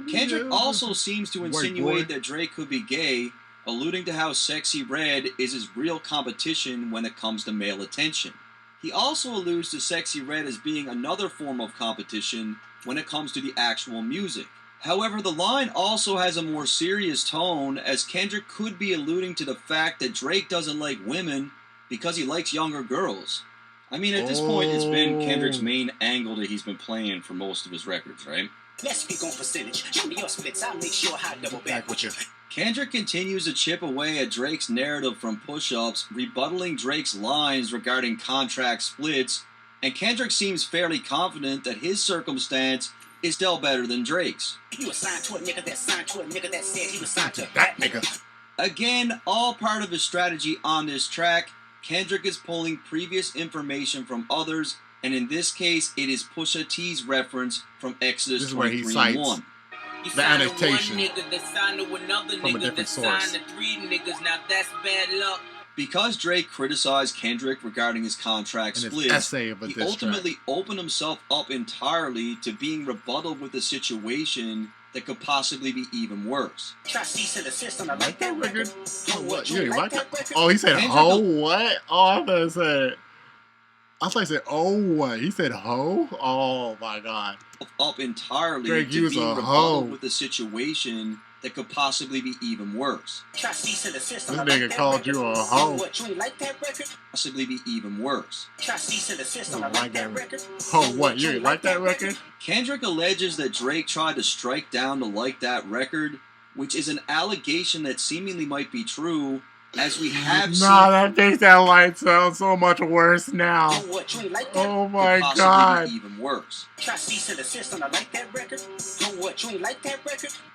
Kendrick also seems to insinuate that Drake could be gay, alluding to how Sexy Red is his real competition when it comes to male attention. He also alludes to Sexy Red as being another form of competition when it comes to the actual music. However, the line also has a more serious tone, as Kendrick could be alluding to the fact that Drake doesn't like women because he likes younger girls. I mean, at this point, it's been Kendrick's main angle that he's been playing for most of his records, right? Let's speak on percentage. Show me your splits. I'll make sure I double back with you. Kendrick continues to chip away at Drake's narrative from push-ups, rebuttaling Drake's lines regarding contract splits, and Kendrick seems fairly confident that his circumstance is still better than Drake's. You assigned to a nigga that signed to a nigga that said he was signed to that nigga. Again, all part of his strategy on this track. Kendrick is pulling previous information from others, and in this case, it is Pusha T's reference from Exodus 23:1. The annotation from a different source. Now that's bad luck. Because Drake criticized Kendrick regarding his contract splits, he ultimately opened himself up entirely to being rebutted with a situation that could possibly be even worse. I like that record. Oh, what? You didn't like that? Oh, he said, "Ho, what?" Oh, I thought he said. I thought he said, "Oh, what?" He said, "Ho." Oh my God. Up entirely Drake, to being a rebutted hoe. with a situation that could possibly be even worse. This nigga called you a hoe. Possibly be even worse. I like that record. Oh, what? You didn't like that record? Kendrick alleges that Drake tried to strike down to Like That record, which is an allegation that seemingly might be true, as we have seen. Nah, that makes that line sound so much worse now. Oh my God. Be even worse.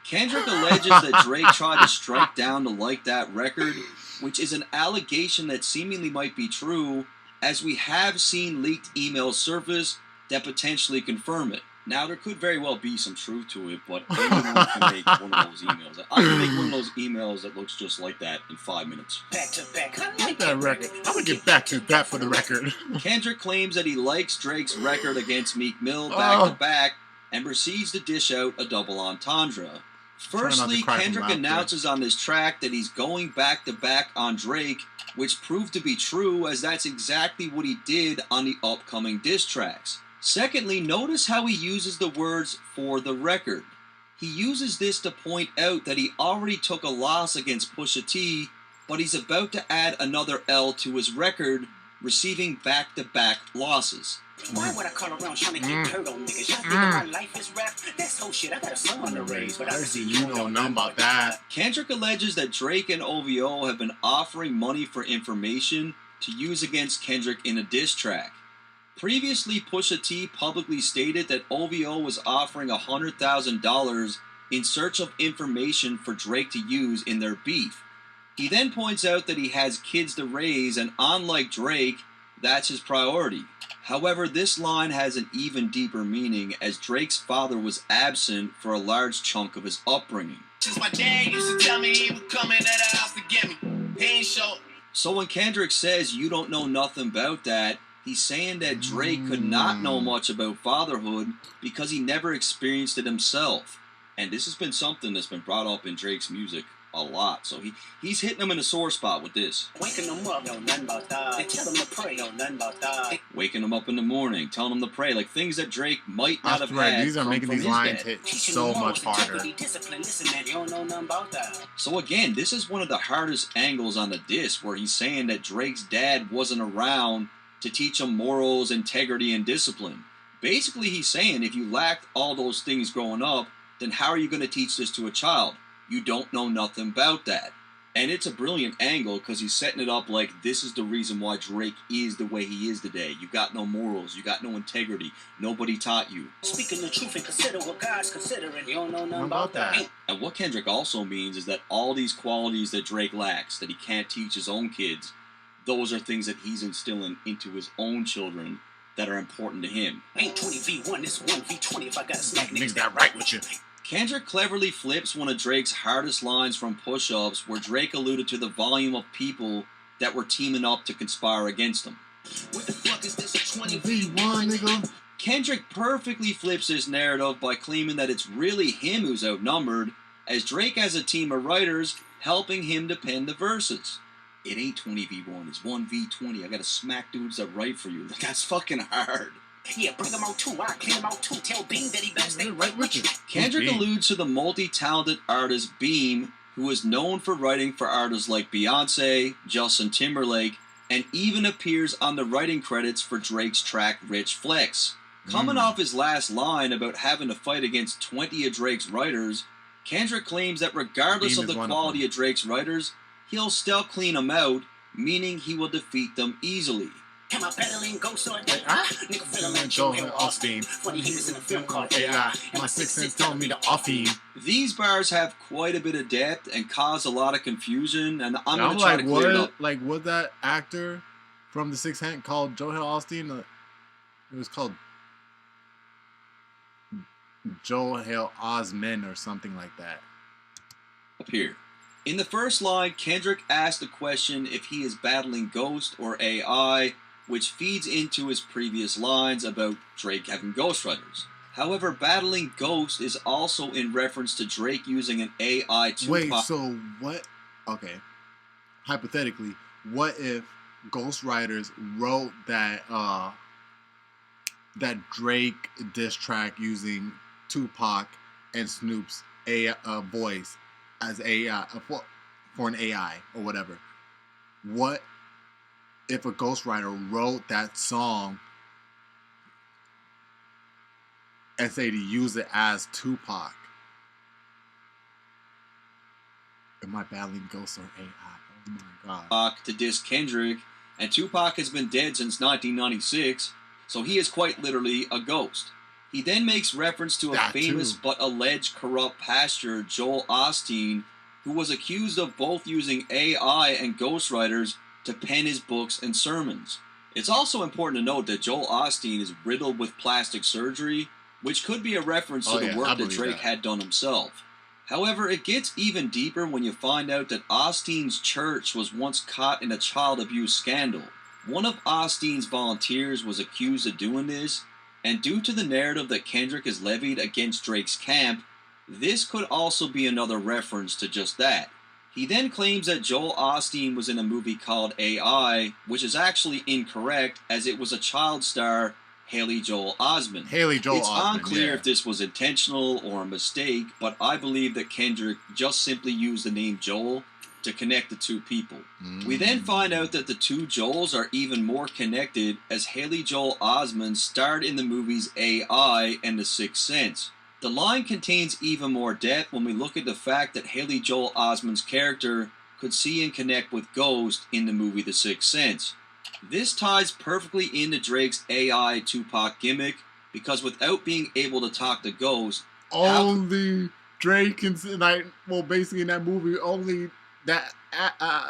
Kendrick alleges that Drake tried to strike down to Like That record, which is an allegation that seemingly might be true, as we have seen leaked emails surface that potentially confirm it. Now, there could very well be some truth to it, but anyone can make one of those emails. I can make one of those emails that looks just like that in 5 minutes. Back to back. I like that record. I'm gonna get back to that for the record. Kendrick claims that he likes Drake's record against Meek Mill back to back, and proceeds to dish out a double entendre. Firstly, Kendrick announces on this track that he's going back-to-back on Drake, which proved to be true as that's exactly what he did on the upcoming diss tracks. Secondly, notice how he uses the words "for the record." He uses this to point out that he already took a loss against Pusha T, but he's about to add another L to his record, receiving back-to-back losses. Why would I call around trying to get hurt on niggas? Y'all think my life is rap? That's whole shit. I got a son to raise, but I see you know nothing about that. Kendrick alleges that Drake and OVO have been offering money for information to use against Kendrick in a diss track. Previously, Pusha T publicly stated that OVO was offering $100,000 in search of information for Drake to use in their beef. He then points out that he has kids to raise, and unlike Drake, that's his priority. However, this line has an even deeper meaning, as Drake's father was absent for a large chunk of his upbringing. Since my dad used to tell me he would come in at the house to get me. He ain't show. So when Kendrick says you don't know nothing about that, he's saying that Drake could not know much about fatherhood because he never experienced it himself. And this has been something that's been brought up in Drake's music a lot. So he's hitting them in a sore spot with this. Waking them up, know nothing about that. They tell them to pray, know nothing about that. Waking them up in the morning, telling them to pray, like things that Drake might not have had. These are making these lines hit so much harder. So again, this is one of the hardest angles on the diss, where he's saying that Drake's dad wasn't around to teach him morals, integrity, and discipline. Basically, he's saying if you lacked all those things growing up, then how are you going to teach this to a child? You don't know nothing about that. And it's a brilliant angle because he's setting it up like this is the reason why Drake is the way he is today. You got no morals, you got no integrity, nobody taught you. Speaking the truth and consider what God's considering, you don't know nothing about that. And what Kendrick also means is that all these qualities that Drake lacks, that he can't teach his own kids, those are things that he's instilling into his own children that are important to him. Ain't 20v1, it's 1v20 if I got a smack niggas that right with you. Kendrick cleverly flips one of Drake's hardest lines from Push-Ups, where Drake alluded to the volume of people that were teaming up to conspire against him. What the fuck is this, a 20v1, nigga? Kendrick perfectly flips this narrative by claiming that it's really him who's outnumbered, as Drake has a team of writers helping him to pen the verses. It ain't 20v1, it's 1v20. I gotta smack dudes that write for you. That's fucking hard. Yeah, bring him out too. I clean him out too. Tell Beam that he better stay right with you. Kendrick alludes to the multi-talented artist Beam, who is known for writing for artists like Beyonce, Justin Timberlake, and even appears on the writing credits for Drake's track Rich Flex. Coming off his last line about having to fight against 20 of Drake's writers, Kendrick claims that regardless of the quality of Drake's writers, he'll still clean them out, meaning he will defeat them easily. Am I battling ghosts or Nigga feeling Joel Austin. Funny he was in a film called AI. My sixth sense told me to off him. These bars have quite a bit of depth and cause a lot of confusion, and I'm going to try to clear it up. Like, what that actor from The Sixth Sense called Joel Austin? It was called Joel Osment or something like that. Up here. In the first line, Kendrick asked the question if he is battling Ghost or AI, which feeds into his previous lines about Drake having ghostwriters. However, battling Ghost is also in reference to Drake using an AI to... Wait, so what... Okay. Hypothetically, what if ghostwriters wrote that that Drake diss track using Tupac and Snoop's voice as AI for an AI or whatever? What if a ghostwriter wrote that song and say to use it as Tupac? Am I battling ghosts or AI? Oh my god. To diss Kendrick, and Tupac has been dead since 1996, so he is quite literally a ghost. He then makes reference to a famous but alleged corrupt pastor, Joel Osteen, who was accused of both using AI and ghostwriters to pen his books and sermons. It's also important to note that Joel Osteen is riddled with plastic surgery, which could be a reference to the work that Drake had done himself. However, it gets even deeper when you find out that Osteen's church was once caught in a child abuse scandal. One of Osteen's volunteers was accused of doing this, And due to the narrative that Kendrick has levied against Drake's camp, this could also be another reference to just that. He then claims that Joel Osteen was in a movie called AI, which is actually incorrect, as it was a child star, Haley Joel Osment. It's unclear if this was intentional or a mistake, but I believe that Kendrick just simply used the name Joel to connect the two people. We then find out that the two Joels are even more connected, as Haley Joel Osment starred in the movies AI and The Sixth Sense. The line contains even more depth when we look at the fact that Haley Joel Osment's character could see and connect with ghosts in the movie The Sixth Sense. This ties perfectly into Drake's AI Tupac gimmick, because without being able to talk to ghosts, only Drake can, like, well, basically in that movie, only that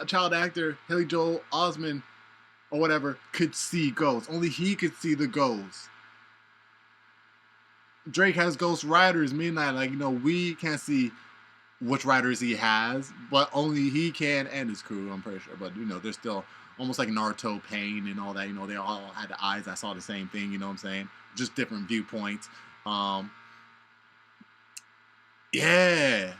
child actor, Haley Joel Osment, or whatever, could see ghosts. Only he could see the ghosts. Drake has Ghost Riders, meaning that, like, you know, we can't see which riders he has, but only he can and his crew, I'm pretty sure. But, you know, they're still almost like Naruto, Pain, and all that. You know, they all had the eyes that saw the same thing, you know what I'm saying? Just different viewpoints. Yeah.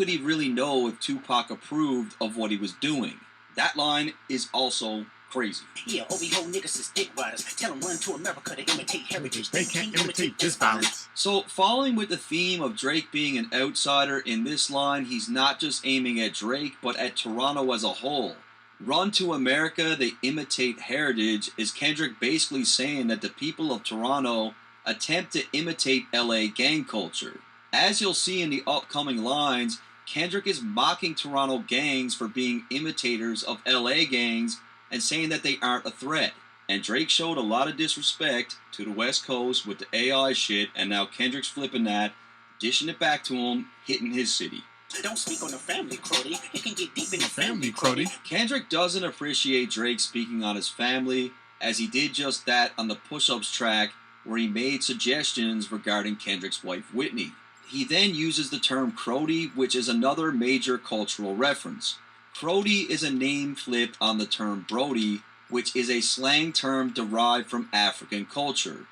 could he really know if Tupac approved of what he was doing? That line is also crazy. Yeah, OVO niggas is dick riders. Tell them run to America to imitate heritage. They can't imitate this violence. So, following with the theme of Drake being an outsider, in this line, he's not just aiming at Drake, but at Toronto as a whole. Run to America, they imitate heritage, is Kendrick basically saying that the people of Toronto attempt to imitate LA gang culture. As you'll see in the upcoming lines, Kendrick is mocking Toronto gangs for being imitators of LA gangs and saying that they aren't a threat. And Drake showed a lot of disrespect to the West Coast with the AI shit, and now Kendrick's flipping that, dishing it back to him, hitting his city. Don't speak on the family, Crody. You can get deep in the Family, Crody. Kendrick doesn't appreciate Drake speaking on his family, as he did just that on the Push-Ups track, where he made suggestions regarding Kendrick's wife, Whitney. He then uses the term Crody, which is another major cultural reference. Crody is a name flip on the term Brody, which is a slang term derived from African culture.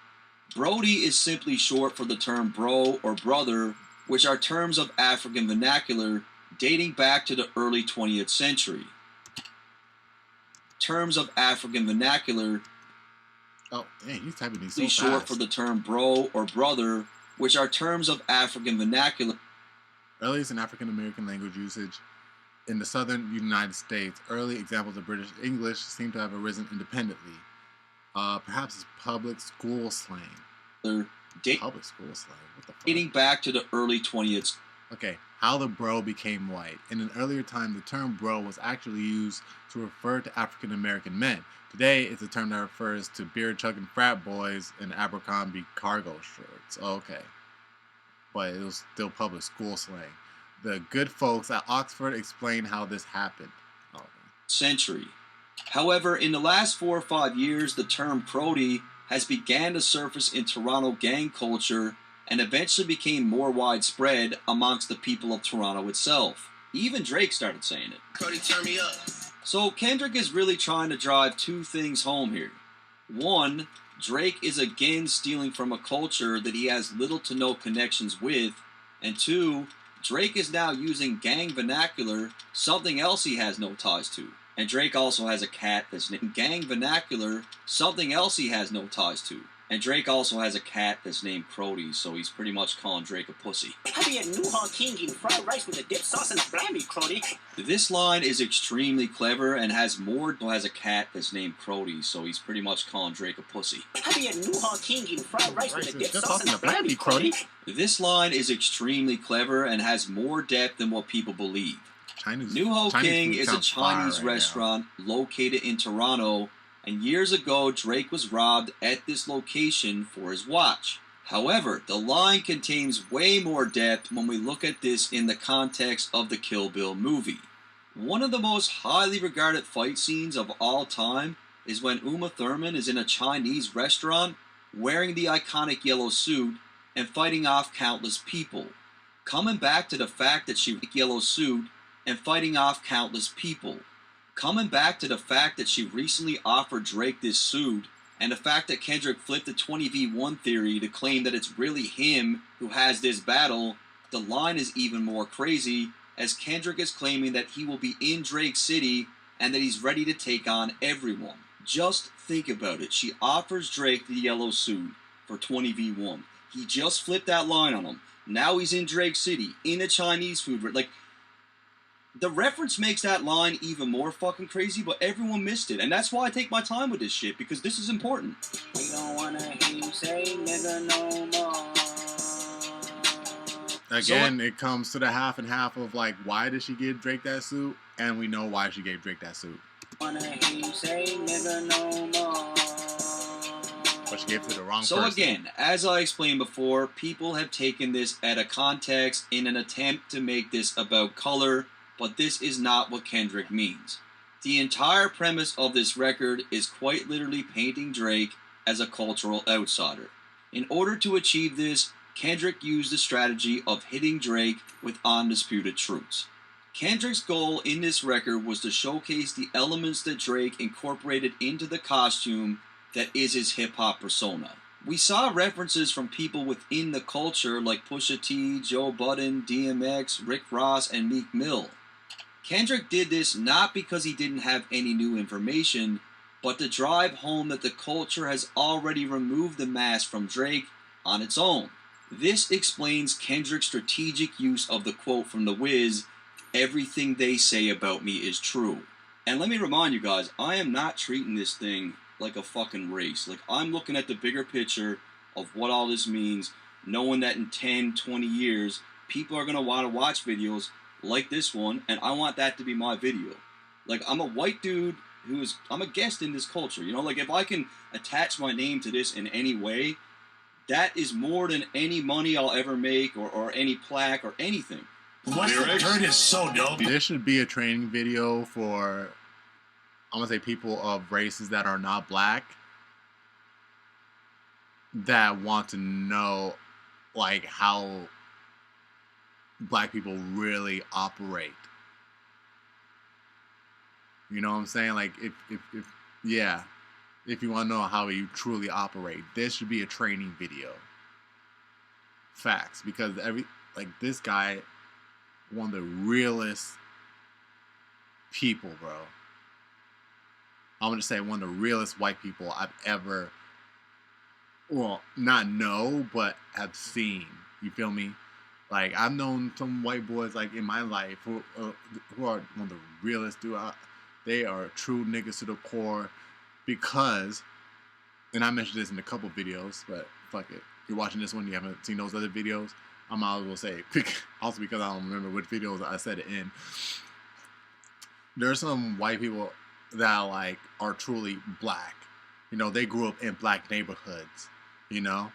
Brody is simply short for the term bro or brother, which are terms of African vernacular dating back to the early 20th century. Terms of African vernacular. Oh, dang, he's typing these so fast. Short for the term bro or brother, which are terms of African vernacular. Earliest in African American language usage in the southern United States, early examples of British English seem to have arisen independently. Perhaps it's public school slang. Public school slang? What the fuck? Dating back to the early 20th. Okay, how the bro became white. In an earlier time, the term bro was actually used to refer to African American men. Today, it's a term that refers to beer-chugging frat boys in Abercrombie cargo shorts. Okay. But it was still public school slang. The good folks at Oxford explain how this happened. Century. However, in the last 4 or 5 years, the term Crody has began to surface in Toronto gang culture and eventually became more widespread amongst the people of Toronto itself. Even Drake started saying it. Crody, turn me up. So Kendrick is really trying to drive two things home here. One, Drake is again stealing from a culture that he has little to no connections with. And two, Drake is now using gang vernacular, something else he has no ties to. And Drake also has a cat that's named gang vernacular, something else he has no ties to. And Drake also has a cat that's named Crody, so he's pretty much calling Drake a pussy. I be at New Hong King eating fried rice with a dip sauce and a blammy, Crody. This line is extremely clever and has a cat that's named Crody, so he's pretty much calling Drake a pussy. I be at New Hong King eating fried rice with a dip sauce and a blammy, Crody. This line is extremely clever and has more depth than what people believe. New Ho King is a Chinese restaurant located in Toronto, and years ago Drake was robbed at this location for his watch. However, the line contains way more depth when we look at this in the context of the Kill Bill movie. One of the most highly regarded fight scenes of all time is when Uma Thurman is in a Chinese restaurant wearing the iconic yellow suit and fighting off countless people. Coming back to the fact that she wore the yellow suit and fighting off countless people. Coming back to the fact that she recently offered Drake this suit, and the fact that Kendrick flipped the 20v1 theory to claim that it's really him who has this battle, the line is even more crazy, as Kendrick is claiming that he will be in Drake City and that he's ready to take on everyone. Just think about it. She offers Drake the yellow suit for 20v1. He just flipped that line on him. Now he's in Drake City, in a Chinese food. Like, the reference makes that line even more fucking crazy, but everyone missed it. And that's why I take my time with this shit, because this is important. We don't wanna hear you say nigga no more. Again, it comes to the half and half of, like, why did she give Drake that suit? And we know why she gave Drake that suit. Wanna hear you say nigga no more. But she gave it to the wrong person. So again, as I explained before, people have taken this out of context in an attempt to make this about color, but this is not what Kendrick means. The entire premise of this record is quite literally painting Drake as a cultural outsider. In order to achieve this, Kendrick used the strategy of hitting Drake with undisputed truths. Kendrick's goal in this record was to showcase the elements that Drake incorporated into the costume that is his hip-hop persona. We saw references from people within the culture like Pusha T, Joe Budden, DMX, Rick Ross, and Meek Mill. Kendrick did this not because he didn't have any new information, but to drive home that the culture has already removed the mask from Drake on its own. This explains Kendrick's strategic use of the quote from The Wiz, "Everything they say about me is true." And let me remind you guys, I am not treating this thing like a fucking race. Like, I'm looking at the bigger picture of what all this means, knowing that in 10, 20 years, people are going to want to watch videos like this one, and I want that to be my video. Like, I'm a white dude I'm a guest in this culture, you know? Like, if I can attach my name to this in any way, that is more than any money I'll ever make, or any plaque, or anything. What's the dirt is so dope. This should be a training video for, I'm gonna say, people of races that are not black that want to know, like, how black people really operate. You know what I'm saying? Like, if you want to know how you truly operate, this should be a training video. Facts. Because this guy, one of the realest people, bro. I'm going to say one of the realest white people I've ever, well, not know, but have seen. You feel me? Like, I've known some white boys, like, in my life who are one of the realest dude. They are true niggas to the core because, and I mentioned this in a couple videos, but fuck it. You're watching this one, you haven't seen those other videos, I might as well say, also because I don't remember which videos I said it in. There's some white people that, like, are truly black. You know, they grew up in black neighborhoods, you know?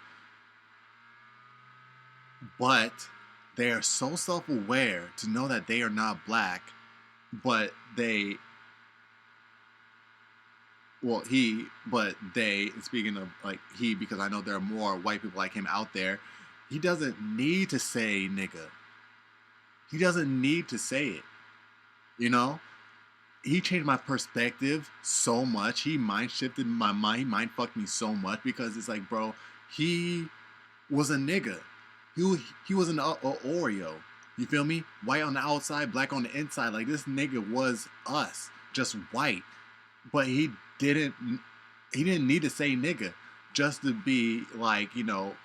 But they are so self-aware to know that they are not black, but they, speaking of, like, he, because I know there are more white people like him out there, he doesn't need to say nigga. He doesn't need to say it, you know? He changed my perspective so much. He mind shifted my mind. He mind fucked me so much because it's like, bro, he was a nigga. He was an Oreo. You feel me? White on the outside, black on the inside. Like, this nigga was us, just white. But he didn't need to say nigga just to be, like, you know,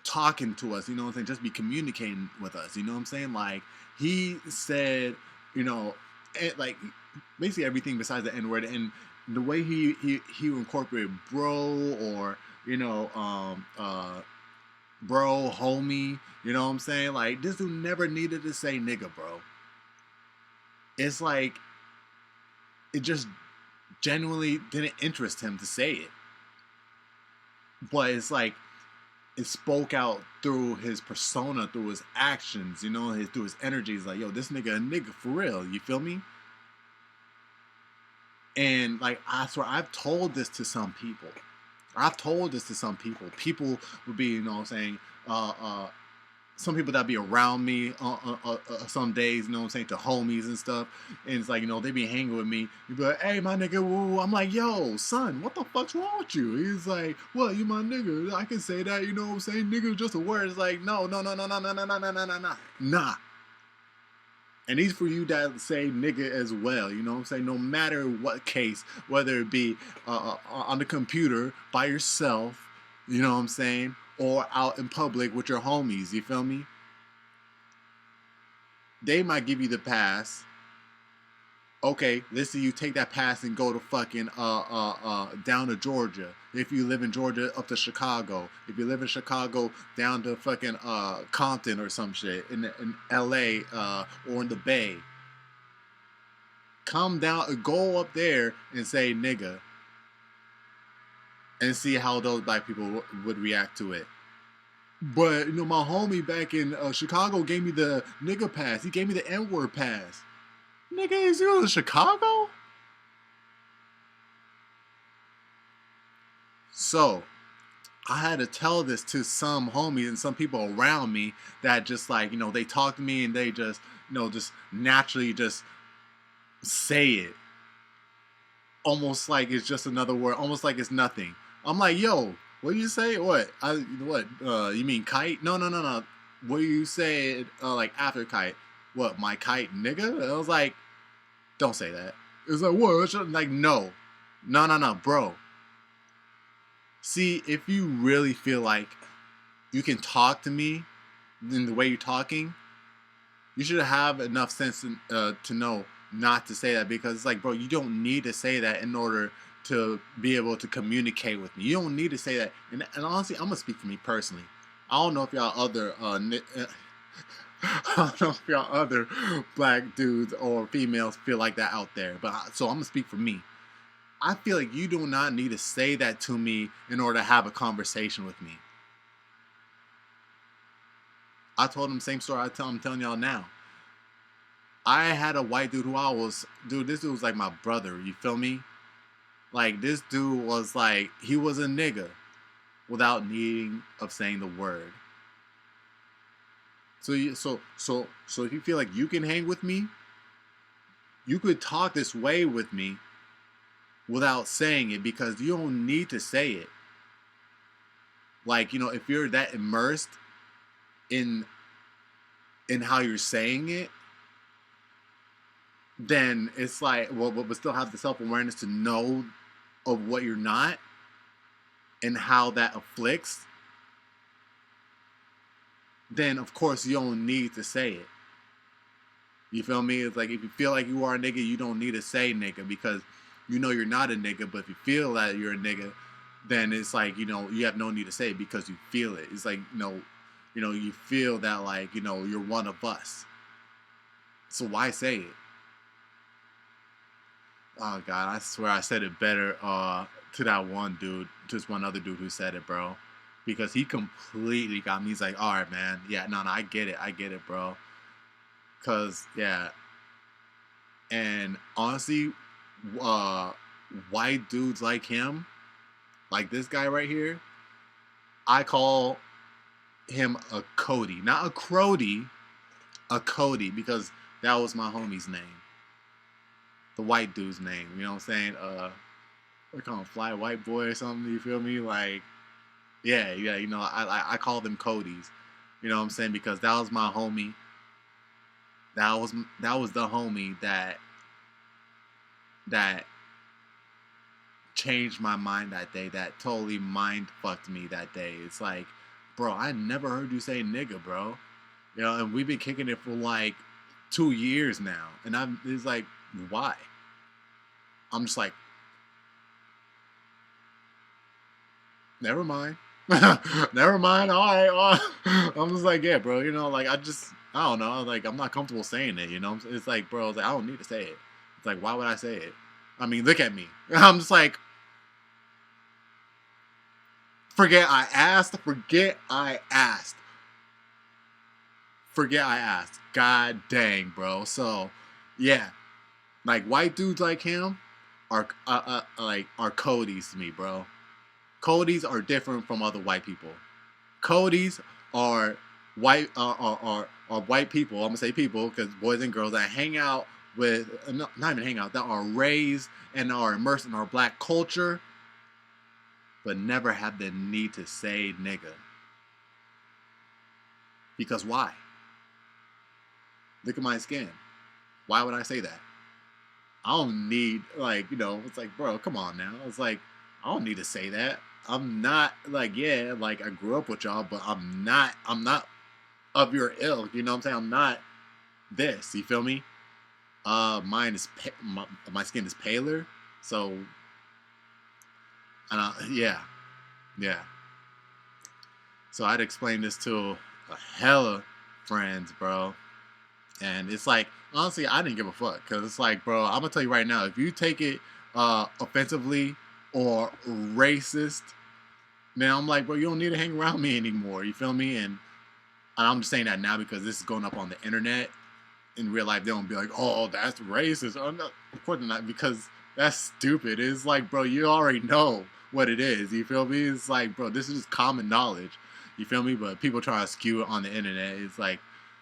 talking to us, you know what I'm saying? Just be communicating with us, you know what I'm saying? Like, he said, you know, like, basically everything besides the N-word, and the way he incorporated bro, or, you know, bro, homie, you know what I'm saying? Like, this dude never needed to say nigga, bro. It's like, it just genuinely didn't interest him to say it. But it's like, it spoke out through his persona, through his actions, you know, through his energy. It's like, yo, this nigga a nigga for real, you feel me? And, like, I swear, I've told this to some people. People would be, you know what I'm saying, some people that be around me some days, you know what I'm saying, to homies and stuff, and it's like, you know, they be hanging with me. You be like, hey, my nigga, woo. I'm like, yo, son, what the fuck's wrong with you? He's like, what, you my nigga? I can say that, you know what I'm saying? Nigga is just a word. It's like, no. Nah. And these for you that say nigga as well, you know what I'm saying? No matter what case, whether it be on the computer by yourself, you know what I'm saying, or out in public with your homies, you feel me? They might give you the pass. Okay, let's see you take that pass and go to fucking down to Georgia. If you live in Georgia, up to Chicago. If you live in Chicago, down to fucking Compton or some shit in LA or in the Bay. Come down, go up there and say nigga, and see how those black people would react to it. But you know, my homie back in Chicago gave me the nigga pass. He gave me the N-word pass. Nigga, is you in Chicago? So, I had to tell this to some homies and some people around me that just like, you know, they talk to me and they just, you know, just naturally just say it. Almost like it's just another word. Almost like it's nothing. I'm like, yo, what do you say? What? You mean kite? No. What do you say like after kite? What, my kite, nigga? I was like, don't say that. It's like, what? Like, no, bro. See, if you really feel like you can talk to me in the way you're talking, you should have enough sense to know not to say that, because it's like, bro, you don't need to say that in order to be able to communicate with me. You don't need to say that. And honestly, I'm gonna speak for me personally. I don't know if y'all other I don't know if y'all other black dudes or females feel like that out there, but so I'm gonna speak for me. I feel like you do not need to say that to me in order to have a conversation with me. I told him the same story I'm telling y'all now. I had a white dude this dude was like my brother, you feel me? Like, this dude was like, he was a nigga without needing of saying the word. So if you feel like you can hang with me, you could talk this way with me without saying it, because you don't need to say it. Like, you know, if you're that immersed in how you're saying it, then it's like, well, but still have the self-awareness to know of what you're not and how that afflicts, then of course you don't need to say it. You feel me? It's like, if you feel like you are a nigga, you don't need to say nigga, because you know you're not a nigga. But if you feel that you're a nigga, then it's like, you know, you have no need to say it because you feel it. It's like, you know, you feel that, like, you know, you're one of us. So why say it? Oh God, I swear I said it better to that one dude, just one other dude who said it, bro. Because he completely got me. He's like, all right, man. Yeah, no, I get it, bro. Cause yeah. And honestly, white dudes like him, like this guy right here, I call him a Cody. Not a Crody, a Cody, because that was my homie's name. The white dude's name, you know what I'm saying? We call him Fly White Boy or something, you feel me? Like, yeah, you know, I call them Codys. You know what I'm saying? Because that was my homie. That was the homie that changed my mind that day, that totally mind fucked me that day. It's like, bro, I never heard you say nigga, bro. You know, and we've been kicking it for like 2 years now. And it's like, why? I'm just like, never mind. Never mind. All right. I'm just like, yeah, bro. You know, like, I don't know. Like, I'm not comfortable saying it, you know? It's like, bro, I don't need to say it. It's like, why would I say it? I mean, look at me. I'm just like, forget I asked. God dang, bro. So, yeah. Like, white dudes like him are Codys to me, bro. Codys are different from other white people. Codys are white or white people. I'm gonna say people because boys and girls that hang out with not even hang out, that are raised and are immersed in our black culture, but never have the need to say nigga. Because why? Look at my skin. Why would I say that? I don't need, like, you know, it's like, bro, come on now. It's like, I don't need to say that. I'm not, like, yeah, like, I grew up with y'all, but I'm not of your ilk, you know what I'm saying? I'm not this, you feel me? Mine is, my skin is paler, so, yeah. So I'd explain this to a hella friends, bro. And it's like, honestly, I didn't give a fuck. Because it's like, bro, I'm going to tell you right now, if you take it offensively or racist, then I'm like, bro, you don't need to hang around me anymore. You feel me? And I'm just saying that now because this is going up on the internet. In real life, they don't be like, oh, that's racist. Oh, no. Of course not, because that's stupid. It's like, bro, you already know what it is. You feel me? It's like, bro, this is just common knowledge. You feel me? But people try to skew it on the internet. It's like,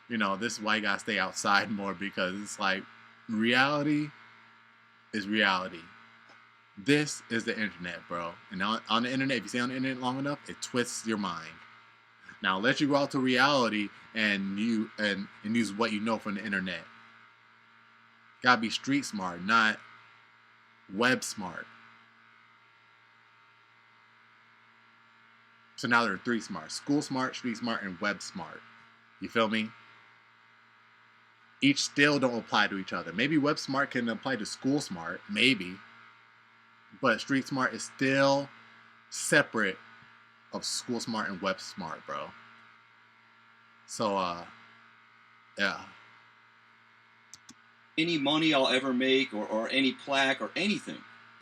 you know, this is why you gotta stay outside more, because it's like, reality is reality. This is the internet, bro. And on the internet, if you stay on the internet long enough, it twists your mind. Now, let you go out to reality and use what you know from the internet. Gotta be street smart, not web smart. So now there are 3 smarts: school smart, street smart, and web smart. You feel me? Each still don't apply to each other. Maybe web smart can apply to school smart, maybe. But street smart is still separate of school smart and web smart, bro. So, yeah. Any money I'll ever make, or any plaque, or anything.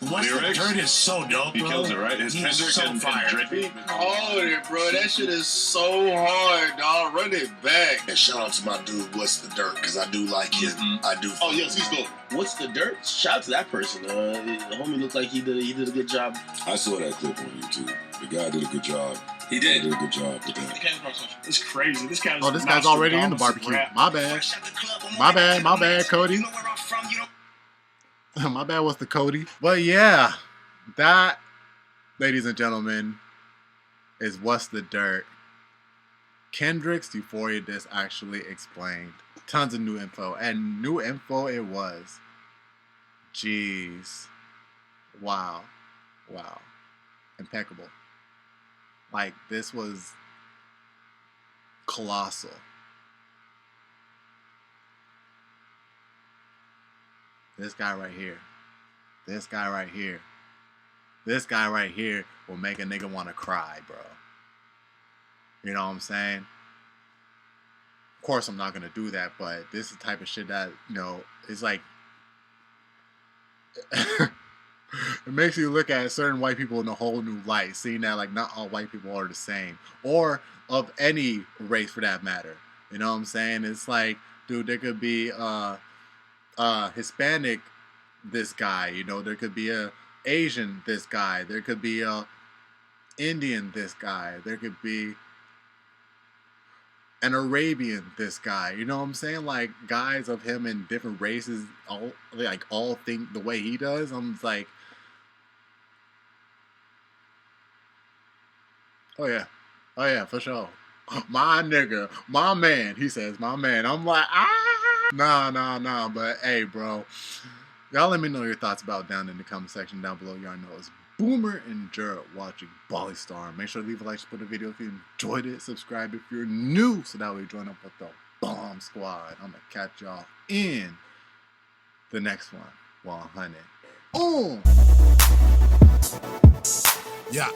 What's the Dirt is so dope, bro. He kills it, right? His Kendrick so and Drake. Hold it, bro. That shit is so hard, dog. Run it back. And shout out to my dude, What's the Dirt, because I do like him. I do. Oh, yes, he's dope. What's the Dirt? Shout out to that person. The homie looked like he did a good job. I saw that clip on YouTube. The guy did a good job. He did. He did a good job with that. It's crazy. This guy's already in the barbecue. My bad. My bad, Cody. My bad, what's the Cody? But yeah, that, ladies and gentlemen, is What's the Dirt. Kendrick's Euphoria disc actually explained. Tons of new info. And new info it was. Jeez. Wow. Impeccable. Like, this was colossal. This guy right here will make a nigga want to cry, bro. You know what I'm saying? Of course I'm not going to do that, but this is the type of shit that, you know, it's like, it makes you look at certain white people in a whole new light, seeing that, like, not all white people are the same, or of any race for that matter. You know what I'm saying? It's like, dude, there could be, Hispanic this guy, you know, there could be a Asian this guy, there could be a Indian this guy, there could be an Arabian this guy, you know what I'm saying? Like, guys of him in different races all think the way he does. I'm just like, oh yeah, for sure. My nigga, my man, he says, my man. I'm like, Nah, but hey, bro. Y'all let me know your thoughts about down in the comment section down below. Y'all know it's Boomer and Jared watching Bali Star. Make sure to leave a like, support the video if you enjoyed it. Subscribe if you're new, so that way you join up with the bomb squad. I'm going to catch y'all in the next one. 100. Yeah.